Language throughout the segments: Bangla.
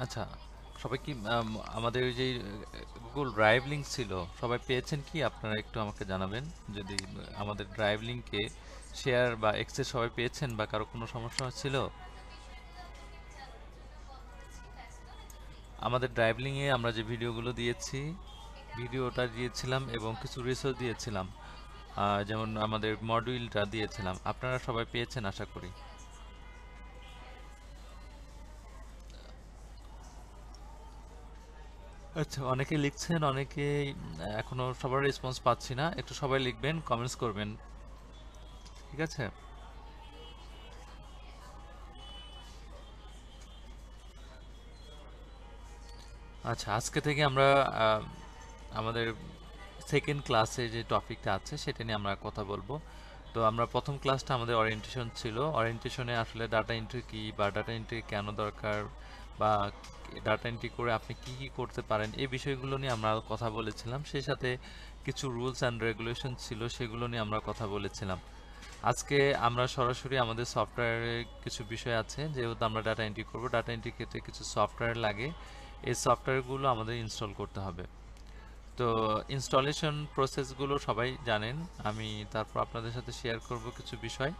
আচ্ছা, সবাই কি আমাদের যে গুগল ড্রাইভ লিংক ছিল, সবাই পেয়েছেন কি? আপনারা একটু আমাকে জানাবেন যদি আমাদের ড্রাইভ লিংকে শেয়ার বা অ্যাক্সেস সবাই পেয়েছেন বা কারো কোনো সমস্যা ছিল। আমাদের ড্রাইভ লিংকে আমরা যে ভিডিওগুলো দিয়েছি, ভিডিওটা দিয়েছিলাম এবং কিছু রিসোর্স দিয়েছিলাম, যেমন আমাদের মডিউলটা দিয়েছিলাম, আপনারা সবাই পেয়েছেন আশা করি। আচ্ছা, অনেকে লিখছেন, অনেকে এখনো সবার রেসপন্স পাচ্ছি না। একটু সবাই লিখবেন, কমেন্টস করবেন, ঠিক আছে? আচ্ছা, আজকে থেকে আমরা আহ, আমাদের সেকেন্ড ক্লাসে যে টপিকটা আছে সেটা নিয়ে আমরা কথা বলবো। তো আমরা প্রথম ক্লাসটা আমাদের ওরিয়েন্টেশন ছিল। ওরিয়েন্টেশনে আসলে ডাটা এন্ট্রি কি বা ডাটা এন্ট্রি কেন দরকার, বা ডাটা এন্ট্রি করে আপনি কি কি করতে পারেন, এই বিষয়গুলো নিয়ে আমরা কথা বলেছিলাম। সেই সাথে কিছু রুলস অ্যান্ড রেগুলেশন ছিল, সেগুলো নিয়ে আমরা কথা বলেছিলাম। আজকে আমরা সরাসরি আমাদের সফটওয়্যারে কিছু বিষয় আছে, যেহেতু আমরা ডাটা এন্ট্রি করব, ডাটা এন্ট্রি ক্ষেত্রে কিছু সফটওয়্যার লাগে। এই সফটওয়্যারগুলো আমাদের ইনস্টল করতে হবে। তো ইনস্টলেশন প্রসেসগুলো সবাই জানেন। আমি তারপর আপনাদের সাথে শেয়ার করব কিছু বিষয়।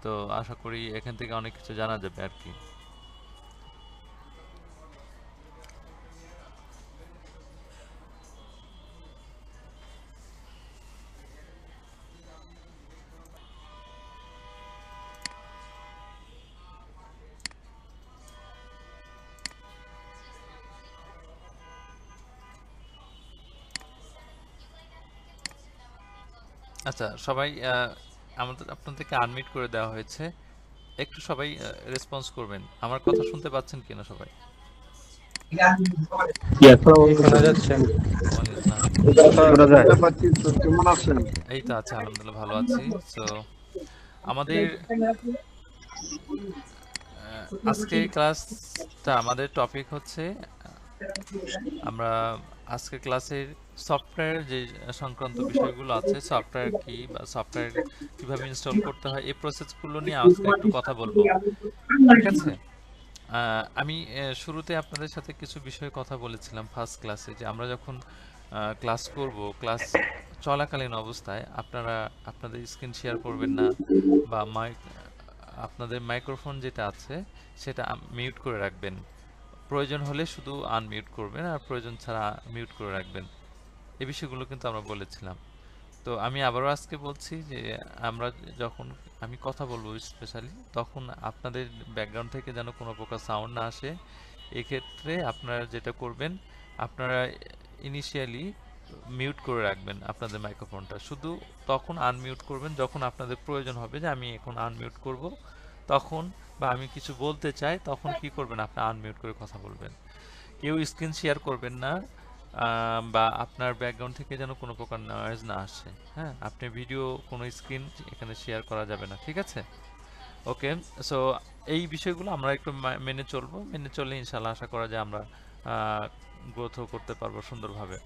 তো আশা করি এখান থেকে অনেক কিছু জানা যাবে আর কি। আচ্ছা, সবাই আমাদের আপনাদেরকে আনমিউট করে দেওয়া হয়েছে। একটু সবাই রেসপন্স করবেন। আমার কথা শুনতে পাচ্ছেন কিনা সবাই? জি, আসসালামু আলাইকুম শোনা স্যার। যাচ্ছে। ওয়ালাইকুম আসসালাম। শোনা যায়? কেমন আছেন? এই তো আছে, আলহামদুলিল্লাহ ভালো আছি। তো আমাদের আজকে ক্লাসটা, আমাদের টপিক হচ্ছে আমরা আজকের ক্লাসের সফটওয়্যার যে সংক্রান্ত বিষয়গুলো আছে, সফটওয়্যার কি বা সফটওয়্যার কিভাবে ইনস্টল করতে হয়, এই প্রসেসগুলো নিয়ে আজকে একটু কথা বলবো, ঠিক আছে? আমি শুরুতে আপনাদের সাথে কিছু বিষয়ে কথা বলেছিলাম ফার্স্ট ক্লাসে, যে আমরা যখন ক্লাস করব, ক্লাস চলাকালীন অবস্থায় আপনারা আপনাদের স্ক্রিন শেয়ার করবেন না, বা আপনাদের মাইক্রোফোন যেটা আছে সেটা মিউট করে রাখবেন। প্রয়োজন হলে শুধু আনমিউট করবেন, আর প্রয়োজন ছাড়া মিউট করে রাখবেন। এই বিষয়গুলো কিন্তু আমরা বলেছিলাম। তো আমি আবারও আজকে বলছি যে আমরা যখন আমি কথা বলবো স্পেশালি, তখন আপনাদের ব্যাকগ্রাউন্ড থেকে যেন কোনো প্রকার সাউন্ড না আসে। এক্ষেত্রে আপনারা যেটা করবেন, আপনারা ইনিশিয়ালি মিউট করে রাখবেন আপনাদের মাইক্রোফোনটা, শুধু তখন আনমিউট করবেন যখন আপনাদের প্রয়োজন হবে যে আমি এখন আনমিউট করব, তখন বা আমি কিছু বলতে চাই, তখন কি করবেন, আপনি আনমিউট করে কথা বলবেন। কেউ স্ক্রিন শেয়ার করবেন না, বা আপনার ব্যাকগ্রাউন্ড থেকে যেন কোনো প্রকার নয়েজ না আসে। হ্যাঁ, আপনি ভিডিও কোনো স্ক্রিন এখানে শেয়ার করা যাবে না, ঠিক আছে? ওকে। সো এই বিষয়গুলো আমরা একটু মেনে চলবো, মেনে চললে ইনশাল্লাহ আশা করা যায় আমরা গ্রোথও করতে পারবো সুন্দরভাবে।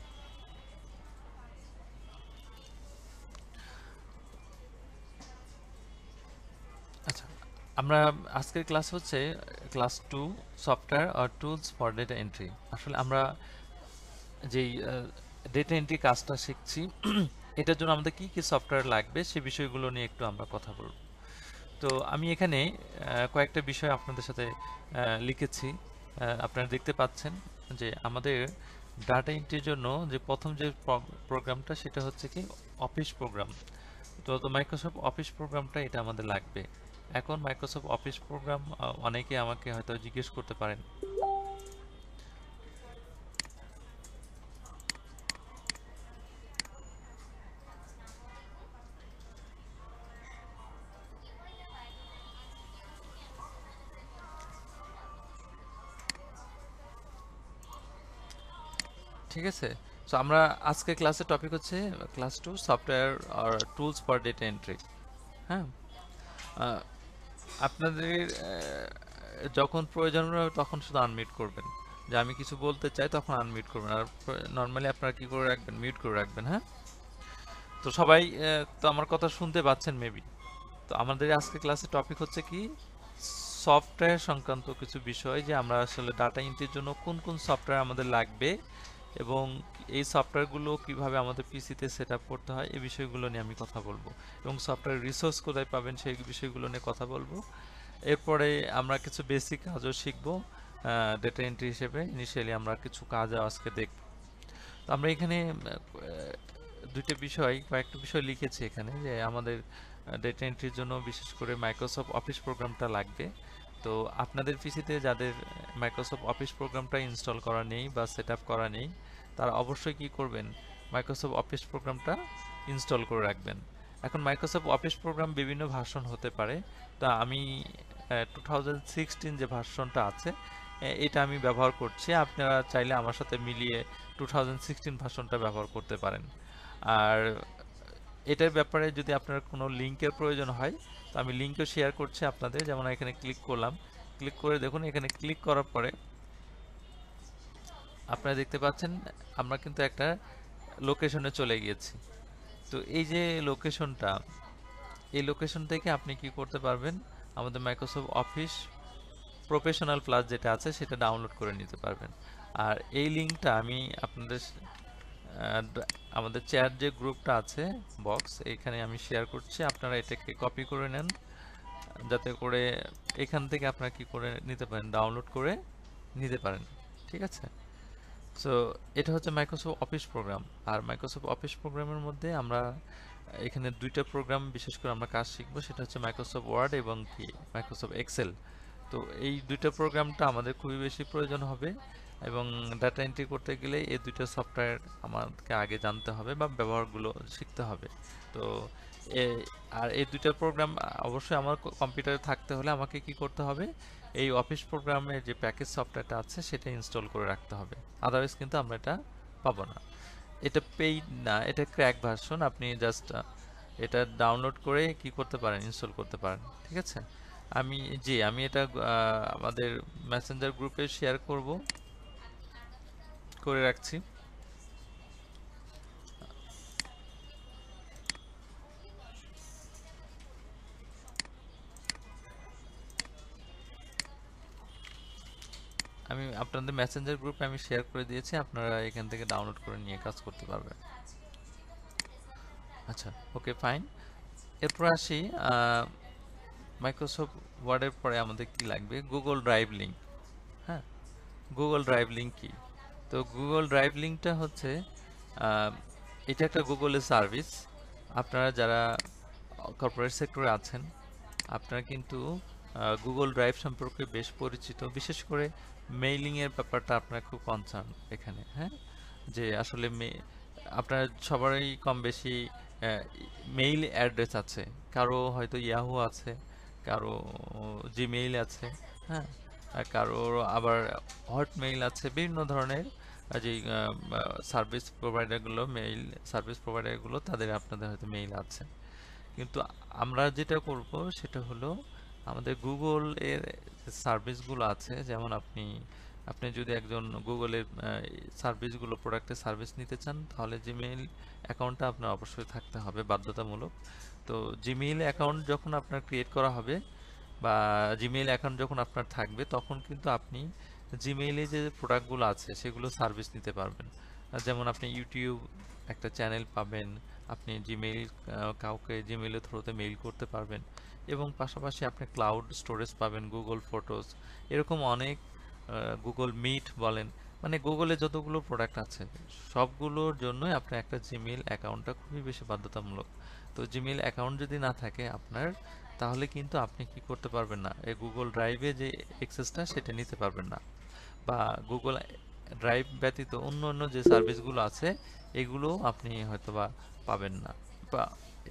আচ্ছা, আমরা আজকের ক্লাস হচ্ছে ক্লাস 2, সফটওয়্যার আর টুলস ফর ডেটা এন্ট্রি। আসলে আমরা যেই ডেটা এন্ট্রি কাজটা শিখছি, এটার জন্য আমাদের কি কি সফটওয়্যার লাগবে সে বিষয়গুলো নিয়ে একটু আমরা কথা বলব। তো আমি এখানে কয়েকটা বিষয় আপনাদের সাথে লিখেছি। আপনারা দেখতে পাচ্ছেন যে আমাদের ডাটা এন্ট্রির জন্য যে প্রথম যে প্রোগ্রামটা, সেটা হচ্ছে কি অফিস প্রোগ্রাম। তো মাইক্রোসফট অফিস প্রোগ্রামটা এটা আমাদের লাগবে। এখন মাইক্রোসফট অফিস প্রোগ্রাম অনেকে আমাকে হয়তো জিজ্ঞেস করতে পারেন। ঠিক আছে? সো আমরা আজকে ক্লাসের টপিক হচ্ছে ক্লাস 2, সফটওয়্যার আর টুলস ফর ডেটা এন্ট্রি। হ্যাঁ, আহ, আপনাদের যখন প্রয়োজন হবে তখন শুধু আনমিউট করবেন। যে আমি কিছু বলতে চাই তখন আনমিউট করবেন, আর নর্মালি আপনারা কি করে রাখবেন, মিউট করে রাখবেন। হ্যাঁ, তো সবাই তো আমার কথা শুনতে পাচ্ছেন মেবি। তো আমাদের আজকে ক্লাসের টপিক হচ্ছে কি সফটওয়্যার সংক্রান্ত কিছু বিষয়, যে আমরা আসলে ডাটা এন্ট্রির জন্য কোন কোন সফটওয়্যার আমাদের লাগবে এবং এই সফটওয়্যারগুলো কিভাবে আমাদের পিসিতে সেট আপ করতে হয়, এই বিষয়গুলো নিয়ে আমি কথা বলবো এবং সফটওয়্যার রিসোর্স কোথায় পাবেন সেই বিষয়গুলো নিয়ে কথা বলবো। এরপরে আমরা কিছু বেসিক কাজও শিখবো ডেটা এন্ট্রি হিসেবে। ইনিশিয়ালি আমরা কিছু কাজও আজকে দেখব। তো আমরা এখানে দুইটা বিষয়, কয়েকটা বিষয় লিখেছি এখানে, যে আমাদের ডেটা এন্ট্রির জন্য বিশেষ করে মাইক্রোসফট অফিস প্রোগ্রামটা লাগবে। তো আপনাদের পিসিতে যাদের মাইক্রোসফট অফিস প্রোগ্রামটা ইনস্টল করা নেই বা সেট আপ করা নেই, তারা অবশ্যই কি করবেন, মাইক্রোসফট অফিস প্রোগ্রামটা ইনস্টল করে রাখবেন। এখন মাইক্রোসফট অফিস প্রোগ্রাম বিভিন্ন ভার্সন হতে পারে। তা আমি 2016 যে ভার্সনটা আছে এটা আমি ব্যবহার করছি। আপনারা চাইলে আমার সাথে মিলিয়ে 2016 ভার্সনটা ব্যবহার করতে পারেন। আর এটার ব্যাপারে যদি আপনার কোনো লিঙ্কের প্রয়োজন হয়, তো আমি লিঙ্কও শেয়ার করছি আপনাদের। যেমন এখানে ক্লিক করলাম, ক্লিক করে দেখুন, এখানে ক্লিক করার পরে আপনারা দেখতে পাচ্ছেন আমরা কিন্তু একটা লোকেশনে চলে গিয়েছি। তো এই যে লোকেশনটা, এই লোকেশন থেকে আপনি কি করতে পারবেন, আমাদের মাইক্রোসফট অফিস প্রফেশনাল প্লাস যেটা আছে সেটা ডাউনলোড করে নিতে পারবেন। আর এই লিঙ্কটা আমি আপনাদের আমাদের চ্যাট যে গ্রুপটা আছে বক্স, এখানে আমি শেয়ার করছি। আপনারা এটাকে কপি করে নেন, যাতে করে এখান থেকে আপনারা কি করে নিতে পারেন, ডাউনলোড করে নিতে পারেন। ঠিক আছে? সো এটা হচ্ছে মাইক্রোসফট অফিস প্রোগ্রাম। আর মাইক্রোসফট অফিস প্রোগ্রামের মধ্যে আমরা এখানে দুইটা প্রোগ্রাম বিশেষ করে আমরা কাজ শিখবো, সেটা হচ্ছে মাইক্রোসফট ওয়ার্ড এবং কি মাইক্রোসফট এক্সেল। তো এই দুইটা প্রোগ্রামটা আমাদের খুবই বেশি প্রয়োজন হবে এবং ডাটা এন্ট্রি করতে গেলে এই দুইটা সফটওয়্যার আমাদেরকে আগে জানতে হবে বা ব্যবহারগুলো শিখতে হবে। তো আর এই দুইটা প্রোগ্রাম অবশ্যই আমার কম্পিউটারে থাকতে হলে আমাকে কি করতে হবে, এই অফিস প্রোগ্রামের যে প্যাকেজ সফটওয়্যারটা আছে সেটা ইনস্টল করে রাখতে হবে। আদারওয়াইজ কিন্তু আমরা এটা পাবো না। এটা পেইড না, এটা ক্র্যাক ভার্সন। আপনি জাস্ট এটা ডাউনলোড করে কি করতে পারেন, ইনস্টল করতে পারেন। ঠিক আছে? আমি এটা আমাদের মেসেঞ্জার গ্রুপে শেয়ার করে রাখছি। আমি আপনাদের মেসেঞ্জার গ্রুপে আমি শেয়ার করে দিয়েছি, আপনারা এখান থেকে ডাউনলোড করে নিয়ে কাজ করতে পারবেন। আচ্ছা, ওকে, ফাইন। এরপর আসি মাইক্রোসফট ওয়ার্ডের পরে আমাদের কি লাগবে, গুগল ড্রাইভ লিঙ্ক। হ্যাঁ, গুগল ড্রাইভ লিঙ্ক কি? তো গুগল ড্রাইভ লিঙ্কটা হচ্ছে আহ, এটা একটা গুগলের সার্ভিস। আপনারা যারা কর্পোরেট সেক্টরে আছেন, আপনারা কিন্তু গুগল ড্রাইভ সম্পর্কে বেশ পরিচিত। বিশেষ করে মেইলিংয়ের ব্যাপারটা আপনার খুব কনসার্ন এখানে। হ্যাঁ, যে আসলে আপনার সবারই কম বেশি মেইল অ্যাড্রেস আছে। কারো হয়তো ইয়াহু আছে, কারো জিমেইল আছে, হ্যাঁ, আর কারোর আবার হটমেইল আছে। বিভিন্ন ধরনের যে মেইল সার্ভিস প্রোভাইডারগুলো, তাদের আপনাদের হয়তো মেইল আছে। কিন্তু আমরা যেটা করব সেটা হলো আমাদের গুগল এর সার্ভিসগুলো আছে। যেমন আপনি আপনি যদি একজন গুগলের সার্ভিসগুলো, প্রোডাক্টের সার্ভিস নিতে চান, তাহলে জিমেইল অ্যাকাউন্টটা আপনার অবশ্যই থাকতে হবে, বাধ্যতামূলক। তো জিমেইল অ্যাকাউন্ট যখন আপনার ক্রিয়েট করা হবে বা জিমেইল অ্যাকাউন্ট যখন আপনার থাকবে, তখন কিন্তু আপনি জিমেইলে যে প্রোডাক্টগুলো আছে সেগুলো সার্ভিস নিতে পারবেন। যেমন আপনি ইউটিউব একটা চ্যানেল পাবেন, আপনি জিমেইল কাউকে জিমেইলের থ্রুতে মেইল করতে পারবেন এবং পাশাপাশি আপনি ক্লাউড স্টোরেজ পাবেন, গুগল ফটোস, এরকম অনেক, গুগল মিট বলেন, মানে গুগলে যতগুলো প্রোডাক্ট আছে সবগুলোর জন্যই আপনার একটা জিমেইল অ্যাকাউন্টটা খুবই বেশি বাধ্যতামূলক। তো জিমেইল অ্যাকাউন্ট যদি না থাকে আপনার, তাহলে কিন্তু আপনি কি করতে পারবেন না, এই গুগল ড্রাইভে যে অ্যাক্সেসটা সেটা নিতে পারবেন না। বা গুগল ড্রাইভ ব্যতীত অন্য অন্য যে সার্ভিসগুলো আছে এগুলো আপনি হয়তোবা পাবেন না। বা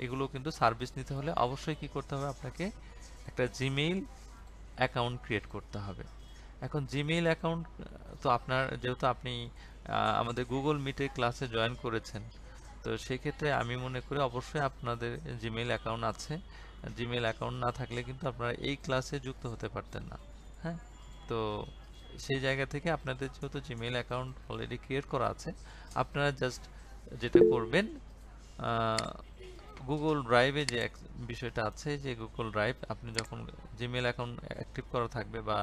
এগুলো কিন্তু সার্ভিস নিতে হলে অবশ্যই কি করতে হবে, আপনাকে একটা জিমেইল অ্যাকাউন্ট ক্রিয়েট করতে হবে। এখন জিমেইল অ্যাকাউন্ট, তো আপনার যেহেতু আপনি আমাদের গুগল মিটের ক্লাসে জয়েন করেছেন, তো সেক্ষেত্রে আমি মনে করি অবশ্যই আপনাদের জিমেইল অ্যাকাউন্ট আছে। জিমেইল অ্যাকাউন্ট না থাকলে কিন্তু আপনারা এই ক্লাসে যুক্ত হতে পারতেন না। হ্যাঁ, তো সেই জায়গা থেকে আপনাদের যেহেতু জিমেইল অ্যাকাউন্ট অলরেডি ক্রিয়েট করা আছে, আপনারা জাস্ট যেটা করবেন, গুগল ড্রাইভে যে বিষয়টা আছে, যে গুগল ড্রাইভ আপনি যখন জিমেল অ্যাকাউন্ট অ্যাক্টিভ করা থাকবে বা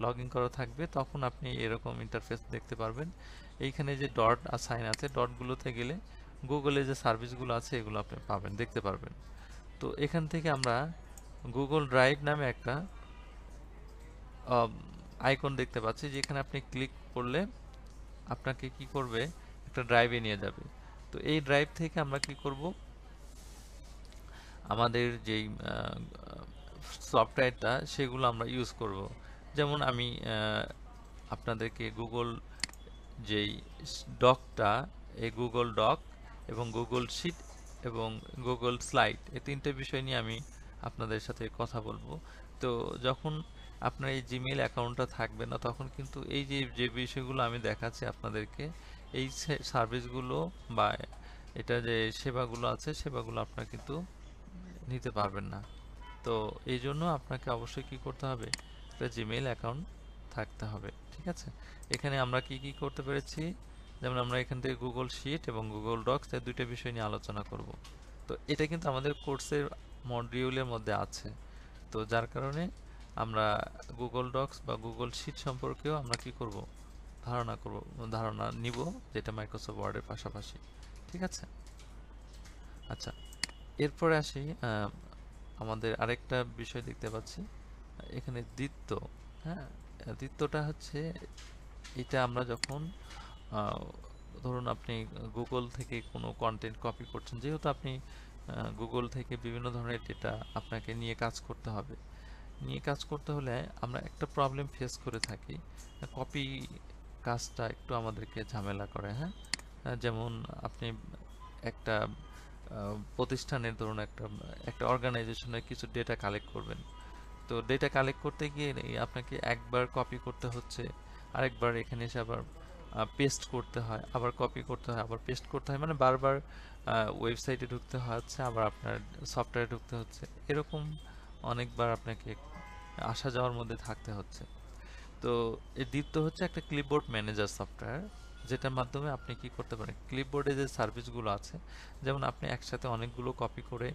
লগ ইন করা থাকবে, তখন আপনি এরকম ইন্টারফেস দেখতে পারবেন। এইখানে যে ডট আর সাইন আছে, ডটগুলোতে গেলে গুগলে যে সার্ভিসগুলো আছে এগুলো আপনি পাবেন, দেখতে পারবেন। তো এখান থেকে আমরা গুগল ড্রাইভ নামে একটা আইকন দেখতে পাচ্ছি, যেখানে আপনি ক্লিক করলে আপনাকে কি করবে, একটা ড্রাইভে নিয়ে যাবে। তো এই ড্রাইভ থেকে আমরা কি করব, আমাদের যেই সফটওয়্যারটা সেগুলো আমরা ইউজ করব। যেমন আমি আপনাদেরকে গুগল যেই ডকটা, এই গুগল ডক এবং গুগল শিট এবং গুগল স্লাইড, এই তিনটে বিষয় নিয়ে আমি আপনাদের সাথে কথা বলবো। তো যখন আপনার এই জিমেইল অ্যাকাউন্টটা থাকবে না, তখন কিন্তু এই যে যে বিষয়গুলো আমি দেখাচ্ছি আপনাদেরকে, এই সার্ভিসগুলো বা এটা যে সেবাগুলো আছে, সেবাগুলো আপনারা কিন্তু নিতে পারবেন না। তো এই জন্য আপনাকে অবশ্যই কি করতে হবে, একটা জিমেইল অ্যাকাউন্ট থাকতে হবে। ঠিক আছে, এখানে আমরা কি কি করতে পেরেছি, যেমন আমরা এখান থেকে গুগল শিট এবং গুগল ডক্স এই দুইটা বিষয় নিয়ে আলোচনা করব। তো এটা কিন্তু আমাদের কোর্সের মডিউলের মধ্যে আছে। তো যার কারণে আমরা গুগল ডক্স বা গুগল শিট সম্পর্কেও আমরা কি করব, ধারণা নিব, যেটা মাইক্রোসফট ওয়ার্ডের পাশাপাশি। ঠিক আছে, আচ্ছা, এরপরে আসি আমাদের আরেকটা বিষয় দেখতে পাচ্ছি এখানে দ্বিত্ব। হ্যাঁ, দ্বিত্বটা হচ্ছে, এটা আমরা যখন আহ, ধরুন আপনি গুগল থেকে কোনো কন্টেন্ট কপি করছেন, যেহেতু আপনি গুগল থেকে বিভিন্ন ধরনের ডেটা আপনাকে নিয়ে কাজ করতে হবে, নিয়ে কাজ করতে হলে আমরা একটা প্রবলেম ফেস করে থাকি, কপি কাজটা একটু আমাদেরকে ঝামেলা করে। হ্যাঁ, যেমন আপনি একটা প্রতিষ্ঠানের ধরুন একটা একটা অর্গানাইজেশনের কিছু ডেটা কালেক্ট করবেন। তো ডেটা কালেক্ট করতে গিয়ে আপনাকে একবার কপি করতে হচ্ছে, আরেকবার এখানে এসে আবার পেস্ট করতে হয়, আবার কপি করতে হয়, আবার পেস্ট করতে হয়, মানে বারবার ওয়েবসাইটে ঢুকতে হচ্ছে, আবার আপনার সফটওয়্যারে ঢুকতে হচ্ছে, এরকম অনেকবার আপনাকে আসা যাওয়ার মধ্যে থাকতে হচ্ছে। তো এই দীপ্ত হচ্ছে একটা ক্লিপবোর্ড ম্যানেজার সফটওয়্যার, যেটার মাধ্যমে আপনি কি করতে পারেন, ক্লিপবোর্ডে যে সার্ভিসগুলো আছে, যেমন আপনি একসাথে অনেকগুলো কপি করে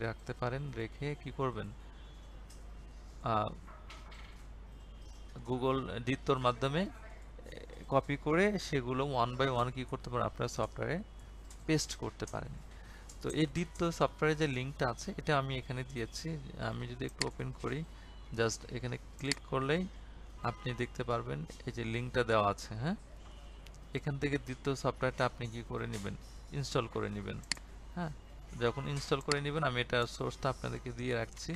রাখতে পারেন, রেখে কি করবেন, গুগল দীপ্তর মাধ্যমে কপি করে সেগুলো ওয়ান বাই ওয়ান কি করতে পারেন, আপনার সফটওয়্যারে পেস্ট করতে পারেন। তো এই দীপ্ত সফটওয়্যারের যে লিঙ্কটা আছে, এটা আমি এখানে দিয়েছি। আমি যদি একটু ওপেন করি, জাস্ট এখানে ক্লিক করলেই আপনি দেখতে পারবেন এই যে লিঙ্কটা দেওয়া আছে। হ্যাঁ, এখান থেকে দ্বিতীয় সফটওয়্যারটা আপনি কি করে নেবেন, ইনস্টল করে নেবেন। হ্যাঁ, যখন ইনস্টল করে নেবেন, আমি এটা সোর্সটা আপনাদেরকে দিয়ে রাখছি।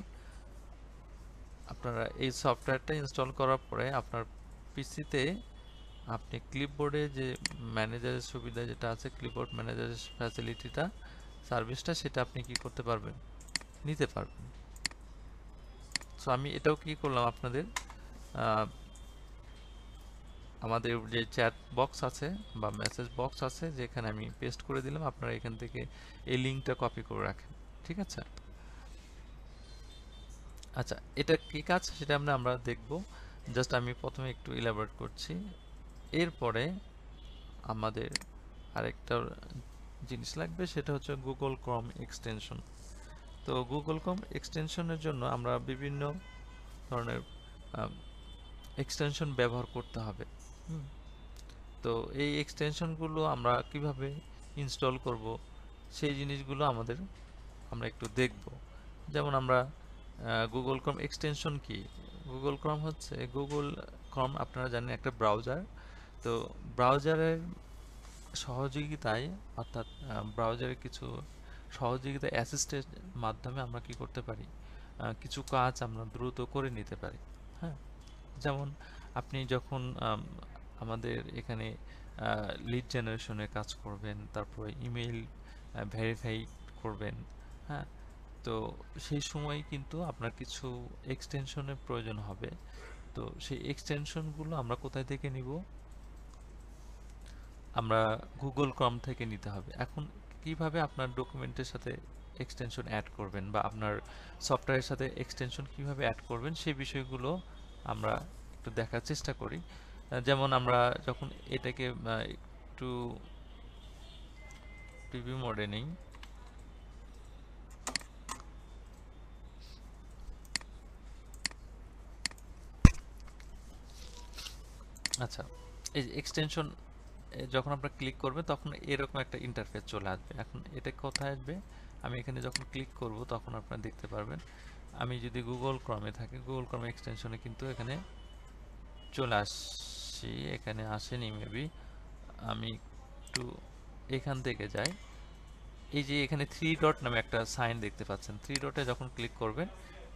আপনারা এই সফটওয়্যারটা ইনস্টল করার পরে আপনার পিসিতে আপনি ক্লিপবোর্ডে যে ম্যানেজারের সুবিধা যেটা আছে, ক্লিপবোর্ড ম্যানেজারের ফ্যাসিলিটিটা, সার্ভিসটা, সেটা আপনি কি করতে পারবেন, নিতে পারবেন। সো আমি এটাও কি করলাম, আপনাদের আমাদের যে চ্যাট বক্স আছে বা মেসেজ বক্স আছে, যেখানে আমি পেস্ট করে দিলাম, আপনারা এখান থেকে এই লিঙ্কটা কপি করে রাখেন। ঠিক আছে, আচ্ছা, এটা কি কাজ সেটা আমরা দেখব। জাস্ট আমি প্রথমে একটু ইলাবোরেট করছি। এরপরে আমাদের আরেকটা জিনিস লাগবে, সেটা হচ্ছে গুগল ক্রোম এক্সটেনশন। তো গুগল ক্রোম এক্সটেনশনের জন্য আমরা বিভিন্ন ধরনের এক্সটেনশন ব্যবহার করতে হবে। তো এই এক্সটেনশনগুলো আমরা কিভাবে ইনস্টল করব, সেই জিনিসগুলো আমরা একটু দেখব। যেমন আমরা গুগল ক্রোম এক্সটেনশন কি, গুগল ক্রোম হচ্ছে, গুগল ক্রোম আপনারা জানেন একটা ব্রাউজার। তো ব্রাউজারের সহযোগিতায়, অর্থাৎ ব্রাউজারের কিছু সহযোগিতা অ্যাসিস্টের মাধ্যমে আমরা কি করতে পারি, কিছু কাজ আমরা দ্রুত করে নিতে পারি। হ্যাঁ, যেমন আপনি যখন আমাদের এখানে লিড জেনারেশনের কাজ করবেন, তারপরে ইমেইল ভেরিফাই করবেন। হ্যাঁ, তো সেই সময় কিন্তু আপনার কিছু এক্সটেনশনের প্রয়োজন হবে। তো সেই এক্সটেনশনগুলো আমরা কোথায় থেকে নিব, আমরা গুগল ক্রোম থেকে নিতে হবে। এখন কিভাবে আপনার ডকুমেন্টের সাথে এক্সটেনশন অ্যাড করবেন বা আপনার সফটওয়্যারের সাথে এক্সটেনশন কিভাবে অ্যাড করবেন, সেই বিষয়গুলো আমরা একটু দেখার চেষ্টা করি। যেমন আমরা যখন এটাকে একটু প্রিভিউ মোডে নেই, আচ্ছা, এই যে এক্সটেনশন যখন আপনারা ক্লিক করবেন তখন এরকম একটা ইন্টারফেস চলে আসবে। এখন এটা কোথায় আসবে, আমি এখানে যখন ক্লিক করব তখন আপনারা দেখতে পারবেন। আমি যদি গুগল ক্রমে থাকি, গুগল ক্রমে এক্সটেনশনে কিন্তু এখানে চলে আসছি, এখানে আসেনি মেবি। আমি একটু এখান থেকে যাই, এই যে এখানে থ্রি ডট নামে একটা সাইন দেখতে পাচ্ছেন, থ্রি ডটে যখন ক্লিক করবেন,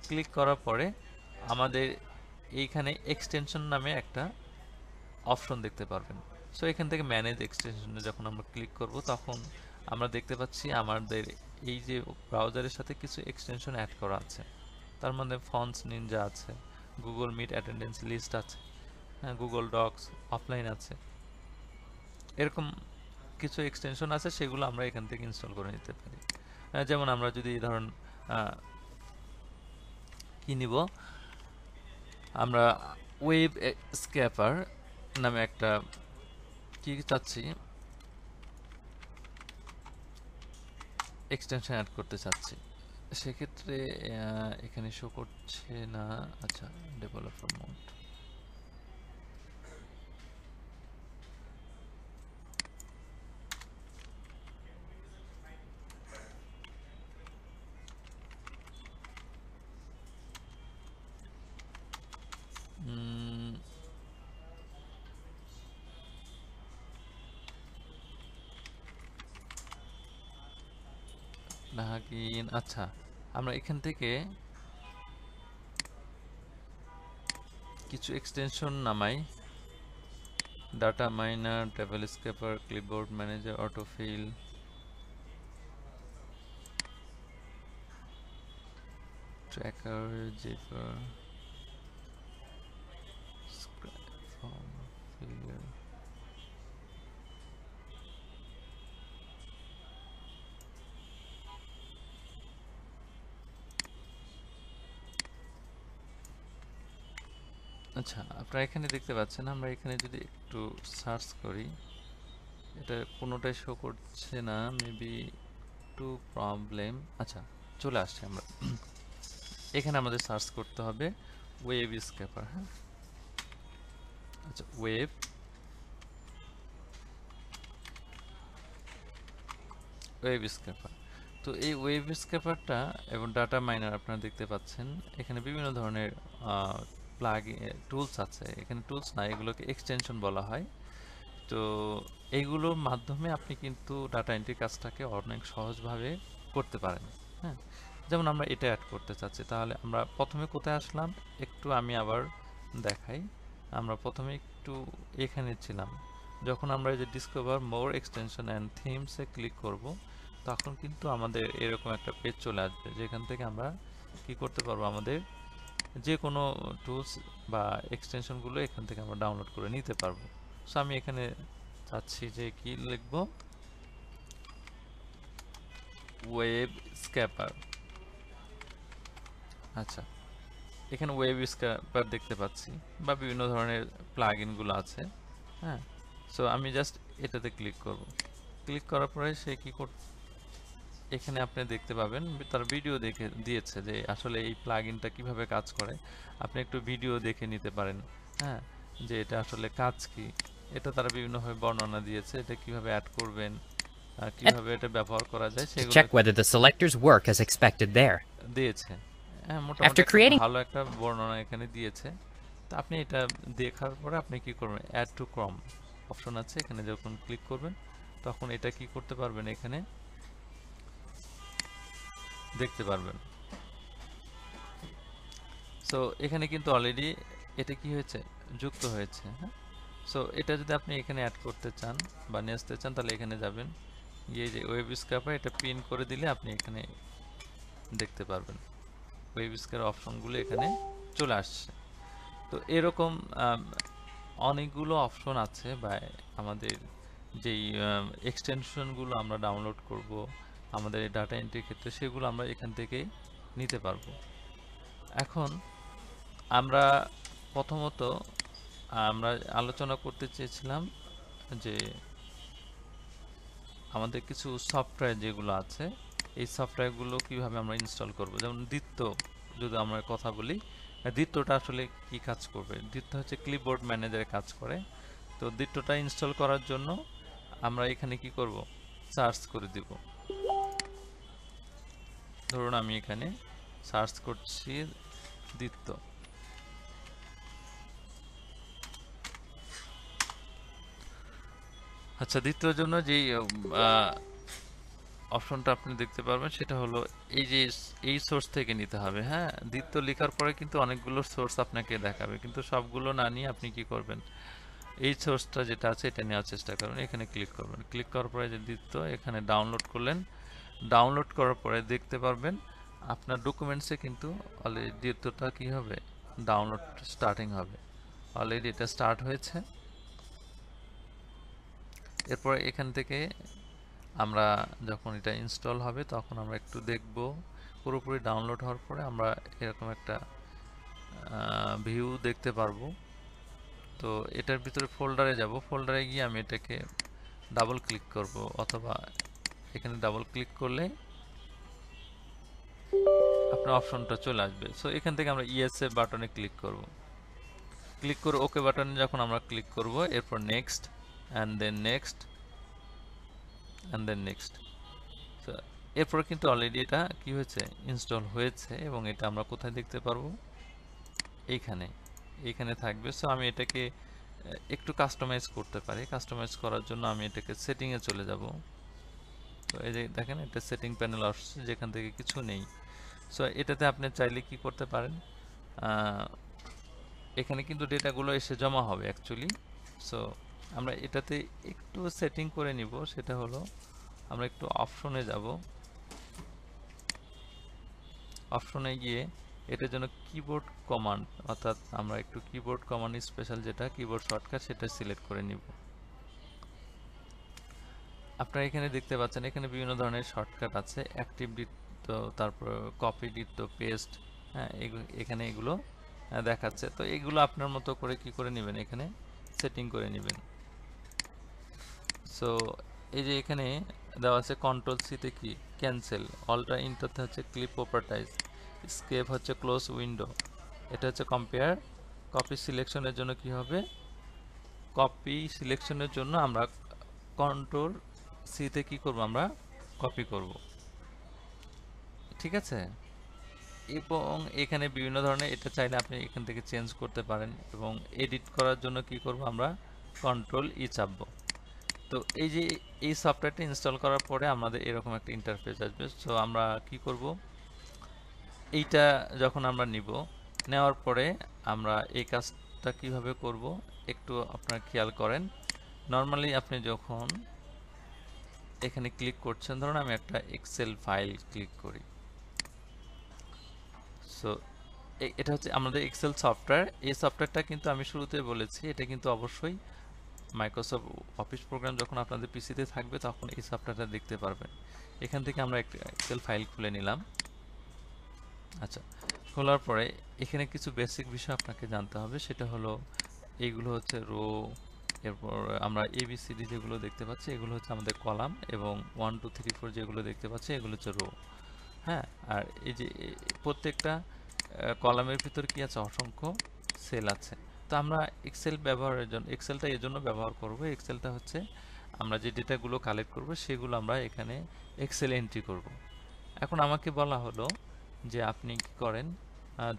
ক্লিক করার পরে আমাদের এইখানে এক্সটেনশন নামে একটা অপশন দেখতে পারবেন। সো এখান থেকে ম্যানেজ এক্সটেনশনে যখন আমরা ক্লিক করব তখন আমরা দেখতে পাচ্ছি আমাদের এই যে ব্রাউজারের সাথে কিছু এক্সটেনশন অ্যাড করা আছে। তার মধ্যে ফন্টস নিনজা আছে, গুগল মিট অ্যাটেন্ডেন্স লিস্ট আছে, হ্যাঁ, গুগল ডকস অফলাইন আছে, এরকম কিছু এক্সটেনশন আছে, সেগুলো আমরা এখান থেকে ইনস্টল করে নিতে পারি। যেমন আমরা যদি ধরুন কি নিব, আমরা ওয়েব স্ক্যাপার নামে একটা কি চাচ্ছি, এক্সটেনশন অ্যাড করতে চাচ্ছি, সেক্ষেত্রে এখানে শো করছে না। আচ্ছা, ডেভেলপার মোড, নাগিন। আচ্ছা, আমরা এখান থেকে কিছু এক্সটেনশন নামাই, data miner, travel scraper, clipboard manager, autofill, tracker, জেফার, ফর্ম ফিলার। আচ্ছা, আপনারা এখানে দেখতে পাচ্ছেন, আমরা এখানে যদি একটু সার্চ করি, এটা কোনোটাই শো করছে না, মেবি একটু প্রবলেম। আচ্ছা, চলে আসছে। আমরা এখানে আমাদের সার্চ করতে হবে ওয়েব স্ক্যাপার। হ্যাঁ, আচ্ছা, ওয়েব স্ক্যাপার। তো এই ওয়েব স্ক্যাপারটা এবং ডাটা মাইনার আপনারা দেখতে পাচ্ছেন, এখানে বিভিন্ন ধরনের প্লাগ টুলস আছে। এখানে টুলস না, এগুলোকে এক্সটেনশন বলা হয়। তো এইগুলোর মাধ্যমে আপনি কিন্তু ডাটা এন্ট্রি কাজটাকে অনেক সহজভাবে করতে পারেন। হ্যাঁ, যেমন আমরা এটা অ্যাড করতে চাচ্ছি, তাহলে আমরা প্রথমে কোথায় আসলাম, একটু আমি আবার দেখাই। আমরা প্রথমে একটু এখানে ছিলাম, যখন আমরা এই যে ডিসকভার মোর এক্সটেনশন অ্যান্ড থিমসে ক্লিক করব তখন কিন্তু আমাদের এরকম একটা পেজ চলে আসবে, যেখান থেকে আমরা কি করতে পারবো, আমাদের যে কোনো টুলস বা এক্সটেনশনগুলো এখান থেকে আমরা ডাউনলোড করে নিতে পারবো। সো আমি এখানে চাচ্ছি যে কি লিখব, ওয়েব স্ক্যাপার। আচ্ছা, এখানে ওয়েব স্ক্যাপার দেখতে পাচ্ছি, বা বিভিন্ন ধরনের প্লাগইনগুলো আছে। হ্যাঁ, সো আমি জাস্ট এটাতে ক্লিক করব। ক্লিক করার পরে সে কি এখানে আপনি দেখতে পাবেন তার ভিডিও দেখে দিয়েছে যে আসলে এই প্লাগইনটা কিভাবে কাজ করে। আপনি একটু ভিডিও দেখে নিতে পারেন, হ্যাঁ, যে এটা আসলে কাজ কি, এটা তারা বিভিন্নভাবে বর্ণনা দিয়েছে, এটা কিভাবে অ্যাড করবেন, কিভাবে এটা ব্যবহার করা যায় To সেগুলো check whether the selectors work as expected there. দিয়েছে। হ্যাঁ, মোটামুটি After একটা creating ভালো একটা বর্ণনা এখানে দিয়েছে। তো আপনি এটা দেখার পরে আপনি কি করবেন, অ্যাড টু ক্রম অপশন আছে, এখানে যখন ক্লিক করবেন তখন এটা কি করতে পারবেন, এখানে দেখতে পারবেন। সো এখানে কিন্তু অলরেডি এটা কি হয়েছে, যুক্ত হয়েছে। হ্যাঁ, সো এটা যদি আপনি এখানে অ্যাড করতে চান বা নিয়ে আসতে চান, তাহলে এখানে যাবেন, গিয়ে যে ওয়েব স্ক্যাপার এটা পিন করে দিলে আপনি এখানে দেখতে পারবেন ওয়েব স্ক্যাপার অপশনগুলো এখানে চলে আসছে। তো এরকম অনেকগুলো অপশন আছে, বা আমাদের যেই এক্সটেনশনগুলো আমরা ডাউনলোড করব আমাদের ডাটা এন্ট্রির ক্ষেত্রে, সেগুলো আমরা এখান থেকে নিতে পারবো। এখন আমরা প্রথমত আমরা আলোচনা করতে চেয়েছিলাম যে আমাদের কিছু সফটওয়্যার যেগুলো আছে, এই সফটওয়্যারগুলো কিভাবে আমরা ইনস্টল করব। যেমন দ্বিত্ব যদি আমরা কথা বলি, দ্বিতীয়টা আসলে কি কাজ করবে? দ্বিতীয় হচ্ছে ক্লিপবোর্ড ম্যানেজারে কাজ করে। তো দ্বিতীয়টা ইনস্টল করার জন্য আমরা এখানে কি করব? সার্চ করে দিব। ধরুন আমি এখানে সার্চ করছি দ্বিতীয়। আচ্ছা, দ্বিতীয়র জন্য যেই অপশনটা আপনি দেখতে পারবেন সেটা হলো এই যে এই সোর্স থেকে নিতে হবে। হ্যাঁ, দ্বিতীয় লেখার পরে কিন্তু অনেকগুলো সোর্স আপনাকে দেখাবে, কিন্তু সবগুলো না নিয়ে আপনি কি করবেন, এই সোর্সটা যেটা আছে এটা নেওয়ার চেষ্টা করবেন। এখানে ক্লিক করবেন। ক্লিক করার পরে যে দ্বিতীয় এখানে ডাউনলোড করলেন, ডাউনলোড করার পরে দেখতে পারবেন আপনার ডকুমেন্টসে কিন্তু অলরেডি দ্বিতীয়টা কি হবে, ডাউনলোড স্টার্টিং হবে। অলরেডি এটা স্টার্ট হয়েছে। এরপর এখান থেকে আমরা যখন এটা ইনস্টল হবে তখন আমরা একটু দেখব। পুরোপুরি ডাউনলোড হওয়ার পরে আমরা এরকম একটা ভিউ দেখতে পারবো। তো এটার ভিতরে ফোল্ডারে যাব, ফোল্ডারে গিয়ে আমি এটাকে ডাবল ক্লিক করব, অথবা এখানে ডাবল ক্লিক করলে আপনার অপশনটা চলে আসবে। সো এখান থেকে আমরা ইএসএ বাটনে ক্লিক করব। ক্লিক করে ওকে বাটনে যখন আমরা ক্লিক করব, এরপর next and then next and then next. এরপর কিন্তু অলরেডি এটা কি হয়েছে, ইনস্টল হয়েছে, এবং এটা আমরা কোথায় দেখতে পারবো, এইখানে এইখানে থাকবে। সো আমি এটাকে একটু কাস্টমাইজ করতে পারি। কাস্টমাইজ করার জন্য আমি এটাকে সেটিংয়ে চলে যাব। তো এই যে দেখেন এটা সেটিং প্যানেল আসছে, যেখান থেকে কিছু নেই। সো এটাতে আপনি চাইলে কি করতে পারেন, এখানে কিন্তু ডেটাগুলো এসে জমা হবে অ্যাকচুয়ালি। সো আমরা এটাতে একটু সেটিং করে নিব। সেটা হলো আমরা একটু অপশনে যাব, অপশনে গিয়ে এটার জন্য কিবোর্ড কমান্ড, অর্থাৎ আমরা একটু কিবোর্ড কমান্ড স্পেশাল যেটা কিবোর্ড শর্টকাট সেটা সিলেক্ট করে নিব। আপনারা এখানে দেখতে পাচ্ছেন এখানে বিভিন্ন ধরনের শর্টকাট আছে, অ্যাক্টিভ ডিট, তারপর কপি ডিট, পেস্ট, হ্যাঁ এখানে এগুলো দেখাচ্ছে। তো এগুলো আপনার মতো করে কি করে নেবেন, এখানে সেটিং করে নেবেন। সো এই যে এখানে দেওয়া আছে কন্ট্রোল সিতে কি ক্যান্সেল, অল্টা ইন্টারতে হচ্ছে ক্লিপ প্রপার্টাইজ, স্কেপ হচ্ছে ক্লোজ উইন্ডো, এটা হচ্ছে কম্পেয়ার। কপি সিলেকশনের জন্য কি হবে, কপি সিলেকশনের জন্য আমরা কন্ট্রোল সিতে কি করব, আমরা কপি করব, ঠিক আছে। এবং এখানে বিভিন্ন ধরনের, এটা চাইলে আপনি এখান থেকে চেঞ্জ করতে পারেন। এবং এডিট করার জন্য কি করব, আমরা কন্ট্রোল ই চাপবো। তো এই যে এই সফটওয়্যারটা ইনস্টল করার পরে আমাদের এরকম একটা ইন্টারফেস আসবে। সো আমরা কি করব, এইটা যখন আমরা নিব, নেওয়ার পরে আমরা এই কাজটা কিভাবে করব একটু আপনারা খেয়াল করেন। নর্মালি আপনি যখন এখানে ক্লিক করছেন, ধরুন আমি একটা এক্সেল ফাইল ক্লিক করি। সো এটা হচ্ছে আমাদের এক্সেল সফটওয়্যার। এই সফটওয়্যারটা কিন্তু আমি শুরুতে বলেছি এটা কিন্তু অবশ্যই মাইক্রোসফট অফিস প্রোগ্রাম যখন আপনাদের পিসিতে থাকবে তখন এই সফটওয়্যারটা দেখতে পারবেন। এখান থেকে আমরা একটা এক্সেল ফাইল খুলে নিলাম। আচ্ছা, খোলার পরে এখানে কিছু বেসিক বিষয় আপনাকে জানতে হবে। সেটা হলো এইগুলো হচ্ছে রো, এরপর আমরা এবিসিডি যেগুলো দেখতে পাচ্ছি এগুলো হচ্ছে আমাদের কলাম, এবং 1 2 3 4 যেগুলো দেখতে পাচ্ছি এগুলো হচ্ছে রো। হ্যাঁ, আর এই যে প্রত্যেকটা কলামের ভিতর কি আছে, অসংখ্য সেল আছে। তো আমরা এক্সেল ব্যবহারের জন্য এক্সেলটা এর জন্য ব্যবহার করব। এক্সেলটা হচ্ছে আমরা যে ডেটাগুলো কালেক্ট করব সেগুলো আমরা এখানে এক্সেল এন্ট্রি করব। এখন আমাকে বলা হলো যে আপনি কি করেন,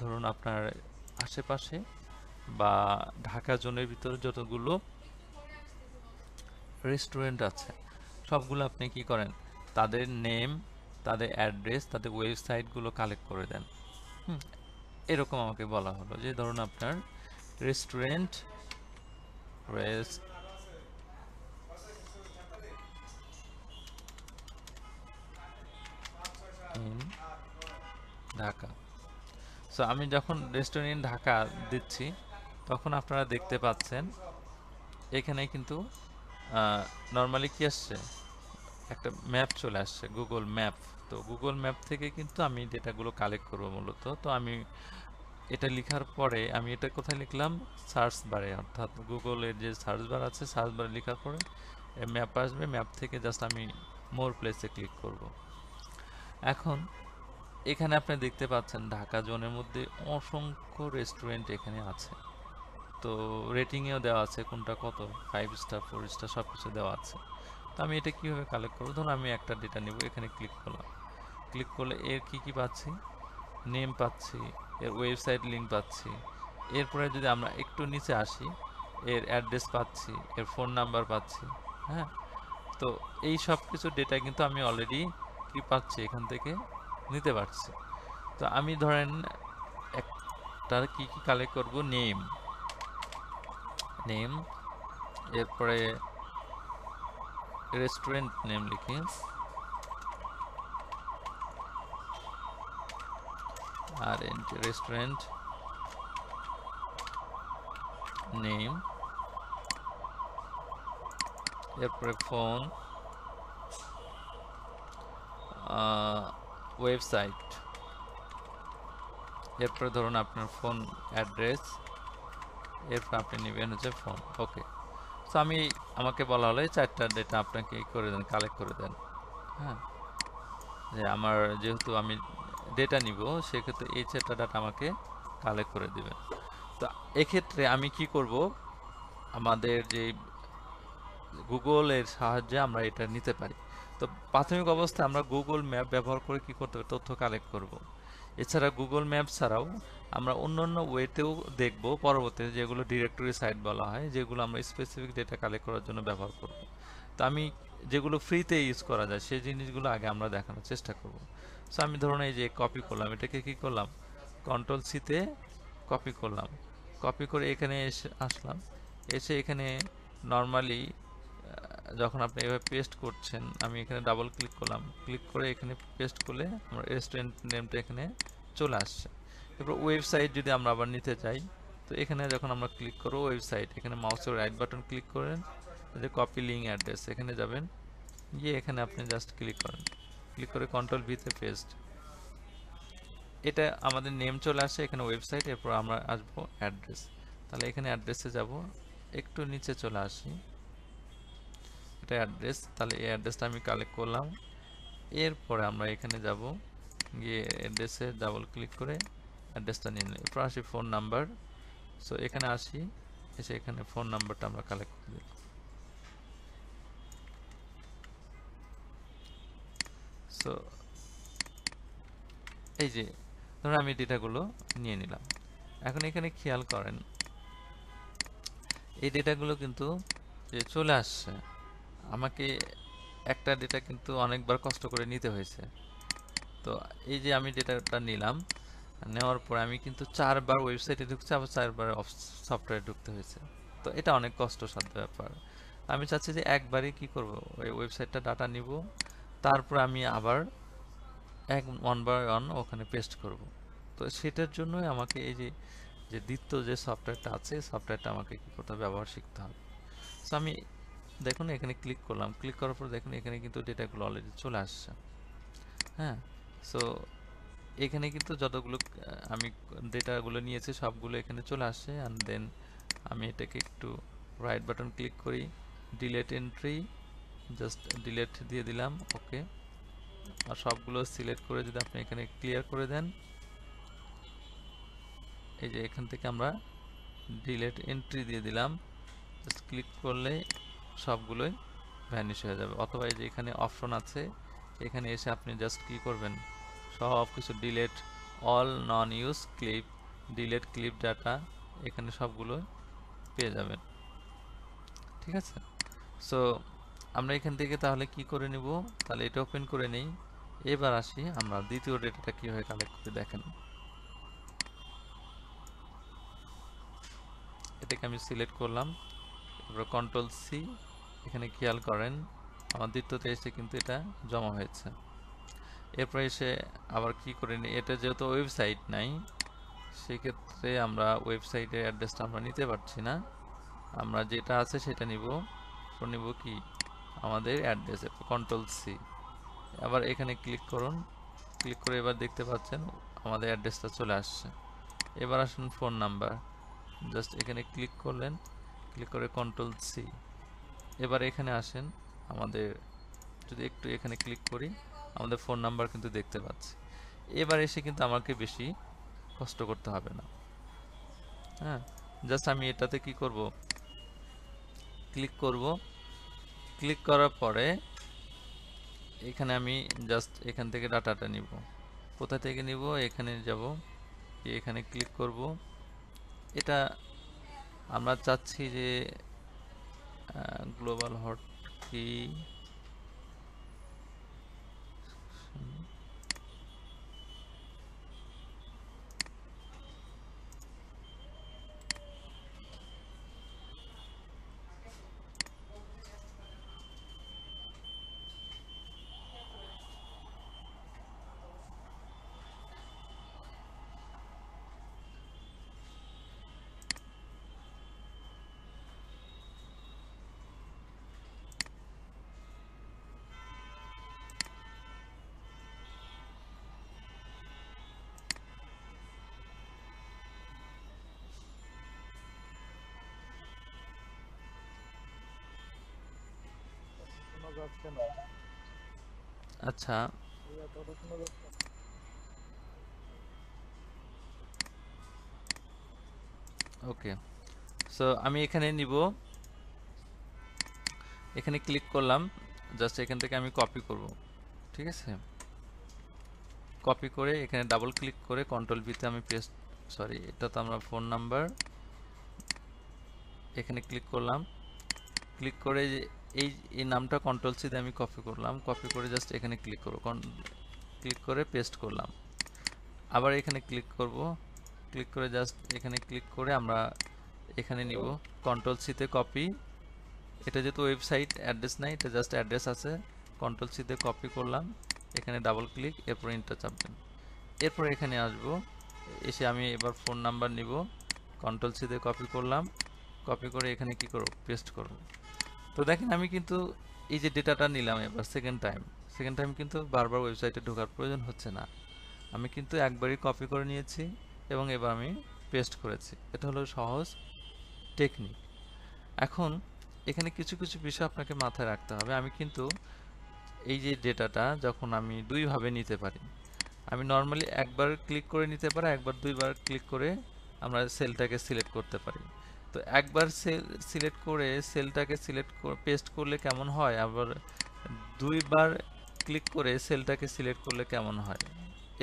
ধরুন আপনার আশেপাশে বা ঢাকা জোনের ভিতরে যতগুলো রেস্টুরেন্ট আছে সবগুলো আপনি কি করেন, তাদের নেম, তাদের অ্যাড্রেস, তাদের ওয়েবসাইটগুলো কালেক্ট করে দেন। এরকম আমাকে বলা হলো যে ধরুন আপনার রেস্টুরেন্ট ইন ঢাকা। সো আমি যখন রেস্টুরেন্ট ইন ঢাকা দিচ্ছি তখন আপনারা দেখতে পাচ্ছেন এখানে কিন্তু নর্মালি কি আসছে, একটা ম্যাপ চলে আসছে, গুগল ম্যাপ। তো গুগল ম্যাপ থেকে কিন্তু আমি ডেটাগুলো কালেক্ট করব মূলত। তো আমি এটা লেখার পরে আমি এটা কোথায় লিখলাম, সার্চ বারে, অর্থাৎ গুগলের যে সার্চ বার আছে সার্চ বারে লেখার পরে ম্যাপ আসবে। ম্যাপ থেকে জাস্ট আমি মোর প্লেসে ক্লিক করব। এখন এখানে আপনি দেখতে পাচ্ছেন ঢাকা জোনের মধ্যে অসংখ্য রেস্টুরেন্ট এখানে আছে। তো রেটিংয়েও দেওয়া আছে কোনটা কত, 5 স্টার 4 স্টার সব কিছু দেওয়া আছে। তো আমি এটা কীভাবে কালেক্ট করবো, ধরুন আমি একটা ডেটা নেব, এখানে ক্লিক করলাম। ক্লিক করলে এর কি পাচ্ছি, নেম পাচ্ছি, এর ওয়েবসাইট লিঙ্ক পাচ্ছি। এরপরে যদি আমরা একটু নিচে আসি, এর অ্যাড্রেস পাচ্ছি, এর ফোন নাম্বার পাচ্ছি। হ্যাঁ, তো এই সব কিছু ডেটা কিন্তু আমি অলরেডি কি পাচ্ছি এখান থেকে নিতে পারছি। তো আমি ধরেন একটা কি কালেক্ট করব, নেম, এরপরে রেস্টুরেন্ট নেম লিখি, আর রেস্টুরেন্ট নেম, এরপরে ফোন, ওয়েবসাইট, এরপরে ধরুন আপনার ফোন অ্যাড্রেস, এরপর আপনি নেবেন হচ্ছে ফোন। ওকে, সো আমাকে বলা হলো এই 4টা ডেটা আপনাকে করে দেন, কালেক্ট করে দেন। হ্যাঁ, যে আমার যেহেতু আমি ডেটা নিব, সেক্ষেত্রে এই 4টা ডাটা আমাকে কালেক্ট করে দিবেন। তো এক্ষেত্রে আমি কি করব, আমাদের যে গুগলের সাহায্যে আমরা এটা নিতে পারি। তো প্রাথমিক অবস্থায় আমরা গুগল ম্যাপ ব্যবহার করে কি করতে হবে, তথ্য কালেক্ট করব। এছাড়া গুগল ম্যাপ ছাড়াও আমরা অন্যান্য ওয়েতেও দেখব পরবর্তীতে, যেগুলো ডিরেক্টরি সাইট বলা হয়, যেগুলো আমরা স্পেসিফিক ডেটা কালেক্ট করার জন্য ব্যবহার করব। তো আমি যেগুলো ফ্রিতে ইউজ করা যায় সেই জিনিসগুলো আগে আমরা দেখানোর চেষ্টা করব। সো আমি ধরুন এই যে কপি করলাম, এটাকে কি করলাম, কন্ট্রোল সিতে কপি করলাম। কপি করে এখানে আসলাম, এসে এখানে নর্মালি যখন আপনি এভাবে পেস্ট করছেন, আমি এখানে ডাবল ক্লিক করলাম, ক্লিক করে এখানে পেস্ট করলে আমার রেস্টুরেন্ট নেমটা এখানে চলে আসছে। এরপর ওয়েবসাইট যদি আমরা আবার নিতে চাই, তো এখানে যখন আমরা ক্লিক করবো ওয়েবসাইট, এখানে মাউসের রাইট বাটন ক্লিক করেন, যে কপি লিঙ্ক অ্যাড্রেস, এখানে যাবেন, গিয়ে এখানে আপনি জাস্ট ক্লিক করেন, ক্লিক করে কন্ট্রোল ভিতে পেস্ট। এটা আমাদের নেম চলে আসে, এখানে ওয়েবসাইট, এরপর আমরা আসবো অ্যাড্রেস। তাহলে এখানে অ্যাড্রেসে যাব, একটু নিচে চলে আসি, এটা অ্যাড্রেস। তাহলে এই অ্যাড্রেসটা আমি কালেক্ট করলাম। এরপরে আমরা এখানে যাব, গিয়ে অ্যাড্রেসে ডাবল ক্লিক করে অ্যাড্রেসটা নিয়ে নিলাম। এরপর আসি ফোন নাম্বার, সো এখানে আসি, এসে এখানে ফোন নাম্বারটা আমরা কালেক্ট করে দিই। সো এই যে ধরুন আমি ডেটাগুলো নিয়ে নিলাম। এখন এখানে খেয়াল করেন এই ডেটাগুলো কিন্তু যে চলে আসছে, আমাকে একটা ডেটা কিন্তু অনেকবার কষ্ট করে নিতে হয়েছে। তো এই যে আমি ডেটাটা নিলাম, নেওয়ার পরে আমি কিন্তু 4বার ওয়েবসাইটে ঢুকছে, আবার 4বার সফটওয়্যারে ঢুকতে হয়েছে। তো এটা অনেক কষ্টসাধ্য ব্যাপার। আমি চাচ্ছি যে একবারই কি করব, ওই ওয়েবসাইটটা ডাটা নিব, তারপর আমি আবার ওয়ান বাই ওয়ান ওখানে পেস্ট করব। তো সেটার জন্যই আমাকে এই যে দ্বিতীয় যে সফটওয়্যারটা আছে, সফটওয়্যারটা আমাকে কি করতে হবে, ব্যবহার শিখতে হবে। সো আমি দেখুন এখানে ক্লিক করলাম, ক্লিক করার পর দেখুন এখানে কিন্তু ডেটাগুলো অলরেডি চলে আসছে। হ্যাঁ, সো এখানে কিন্তু যতগুলো আমি ডেটাগুলো নিয়েছি সবগুলো এখানে চলে আসছে। অ্যান্ড দেন আমি এটাকে একটু রাইট বাটন ক্লিক করি, ডিলেট এন্ট্রি, জাস্ট ডিলেট দিয়ে দিলাম। ওকে, আর সবগুলো সিলেক্ট করে যদি আপনি এখানে ক্লিয়ার করে দেন, এই যে এখান থেকে আমরা ডিলেট এন্ট্রি দিয়ে দিলাম, জাস্ট ক্লিক করলে সবগুলোই ভ্যানিশ হয়ে যাবে। অথবা এই যে এখানে অপশন আছে, এখানে এসে আপনি জাস্ট কি করবেন, সব কিছু delete all non use clip, delete clip data, এখানে সবগুলো পেয়ে যাবেন। ঠিক আছে, সো আমরা এখান থেকে তাহলে কি করে নিব, তাহলে এটা ওপেন করে নেই। এবার আসি আমরা দ্বিতীয় ডেটাটা কীভাবে কালেক্ট করে দেখেন। এটাকে আমি সিলেক্ট করলাম, এবার কন্ট্রোল সি, এখানে খেয়াল করেন আমার দ্বিতীয়তে এসে কিন্তু এটা জমা হয়েছে। এরপর এসে আবার কি করে নিই, এটা যেহেতু ওয়েবসাইট নাই, সেক্ষেত্রে আমরা ওয়েবসাইটের অ্যাড্রেসটা আমরা নিতে পারছি না, আমরা যেটা আছে সেটা নিব কি আমাদের অ্যাড্রেস। কন্ট্রোল সি, আবার এখানে ক্লিক করুন, ক্লিক করে এবার দেখতে পাচ্ছেন আমাদের অ্যাড্রেসটা চলে আসছে। এবার আসুন ফোন নাম্বার, জাস্ট এখানে ক্লিক করলেন, ক্লিক করে কন্ট্রোল সি, এবার এখানে আসেন, আমাদের যদি একটু এখানে ক্লিক করি আমাদের ফোন নাম্বার কিন্তু দেখতে পাচ্ছি। এবার এসে কিন্তু আমাকে বেশি কষ্ট করতে হবে না। হ্যাঁ, জাস্ট আমি এটাতে কি করব, ক্লিক করব। ক্লিক করার পরে এখানে আমি জাস্ট এখান থেকে ডাটাটা নিব। কোথা থেকে নিব, এখানে যাব, এখানে ক্লিক করব। এটা আমরা চাচ্ছি যে গ্লোবাল হট কি, আচ্ছা ওকে। সো আমি এখানে নিব, এখানে ক্লিক করলাম, জাস্ট এখান থেকে আমি কপি করব। ঠিক আছে, কপি করে এখানে ডাবল ক্লিক করে কন্ট্রোল ভিতে আমি পেস্ট, সরি এটা তো আমরা ফোন নাম্বার, এখানে ক্লিক করলাম। ক্লিক করে এই এই নামটা কন্ট্রোল সি দিয়ে আমি কপি করলাম, কপি করে জাস্ট এখানে ক্লিক করব, ক্লিক করে পেস্ট করলাম। আবার এখানে ক্লিক করব, ক্লিক করে জাস্ট এখানে ক্লিক করে আমরা এখানে নিব, কন্ট্রোল সিতে কপি। এটা যেহেতু ওয়েবসাইট অ্যাড্রেস নাই, এটা জাস্ট অ্যাড্রেস আছে, কন্ট্রোল সিতে কপি করলাম, এখানে ডাবল ক্লিক, এরপর এন্টার চাপবেন। এরপর এখানে আসব, এসে আমি এবার ফোন নাম্বার নিব, কন্ট্রোল সিতে কপি করলাম, কপি করে এখানে কি করব, পেস্ট করব। তো দেখেন আমি কিন্তু এই যে ডেটাটা নিলাম এবার সেকেন্ড টাইম কিন্তু বারবার ওয়েবসাইটে ঢোকার প্রয়োজন হচ্ছে না। আমি কিন্তু একবারই কপি করে নিয়েছি এবং এবার আমি পেস্ট করেছি। এটা হলো সহজ টেকনিক। এখন এখানে কিছু কিছু বিষয় আপনাকে মাথায় রাখতে হবে। আমি কিন্তু এই যে ডেটাটা যখন আমি দুইভাবে নিতে পারি, আমি নর্মালি একবার ক্লিক করে নিতে পারি, একবার দুইবার ক্লিক করে আমরা সেলটাকে সিলেক্ট করতে পারি। তো একবার সিলেক্ট করে সেলটাকে পেস্ট করলে কেমন হয়, আবার দুইবার ক্লিক করে সেলটাকে সিলেক্ট করলে কেমন হয়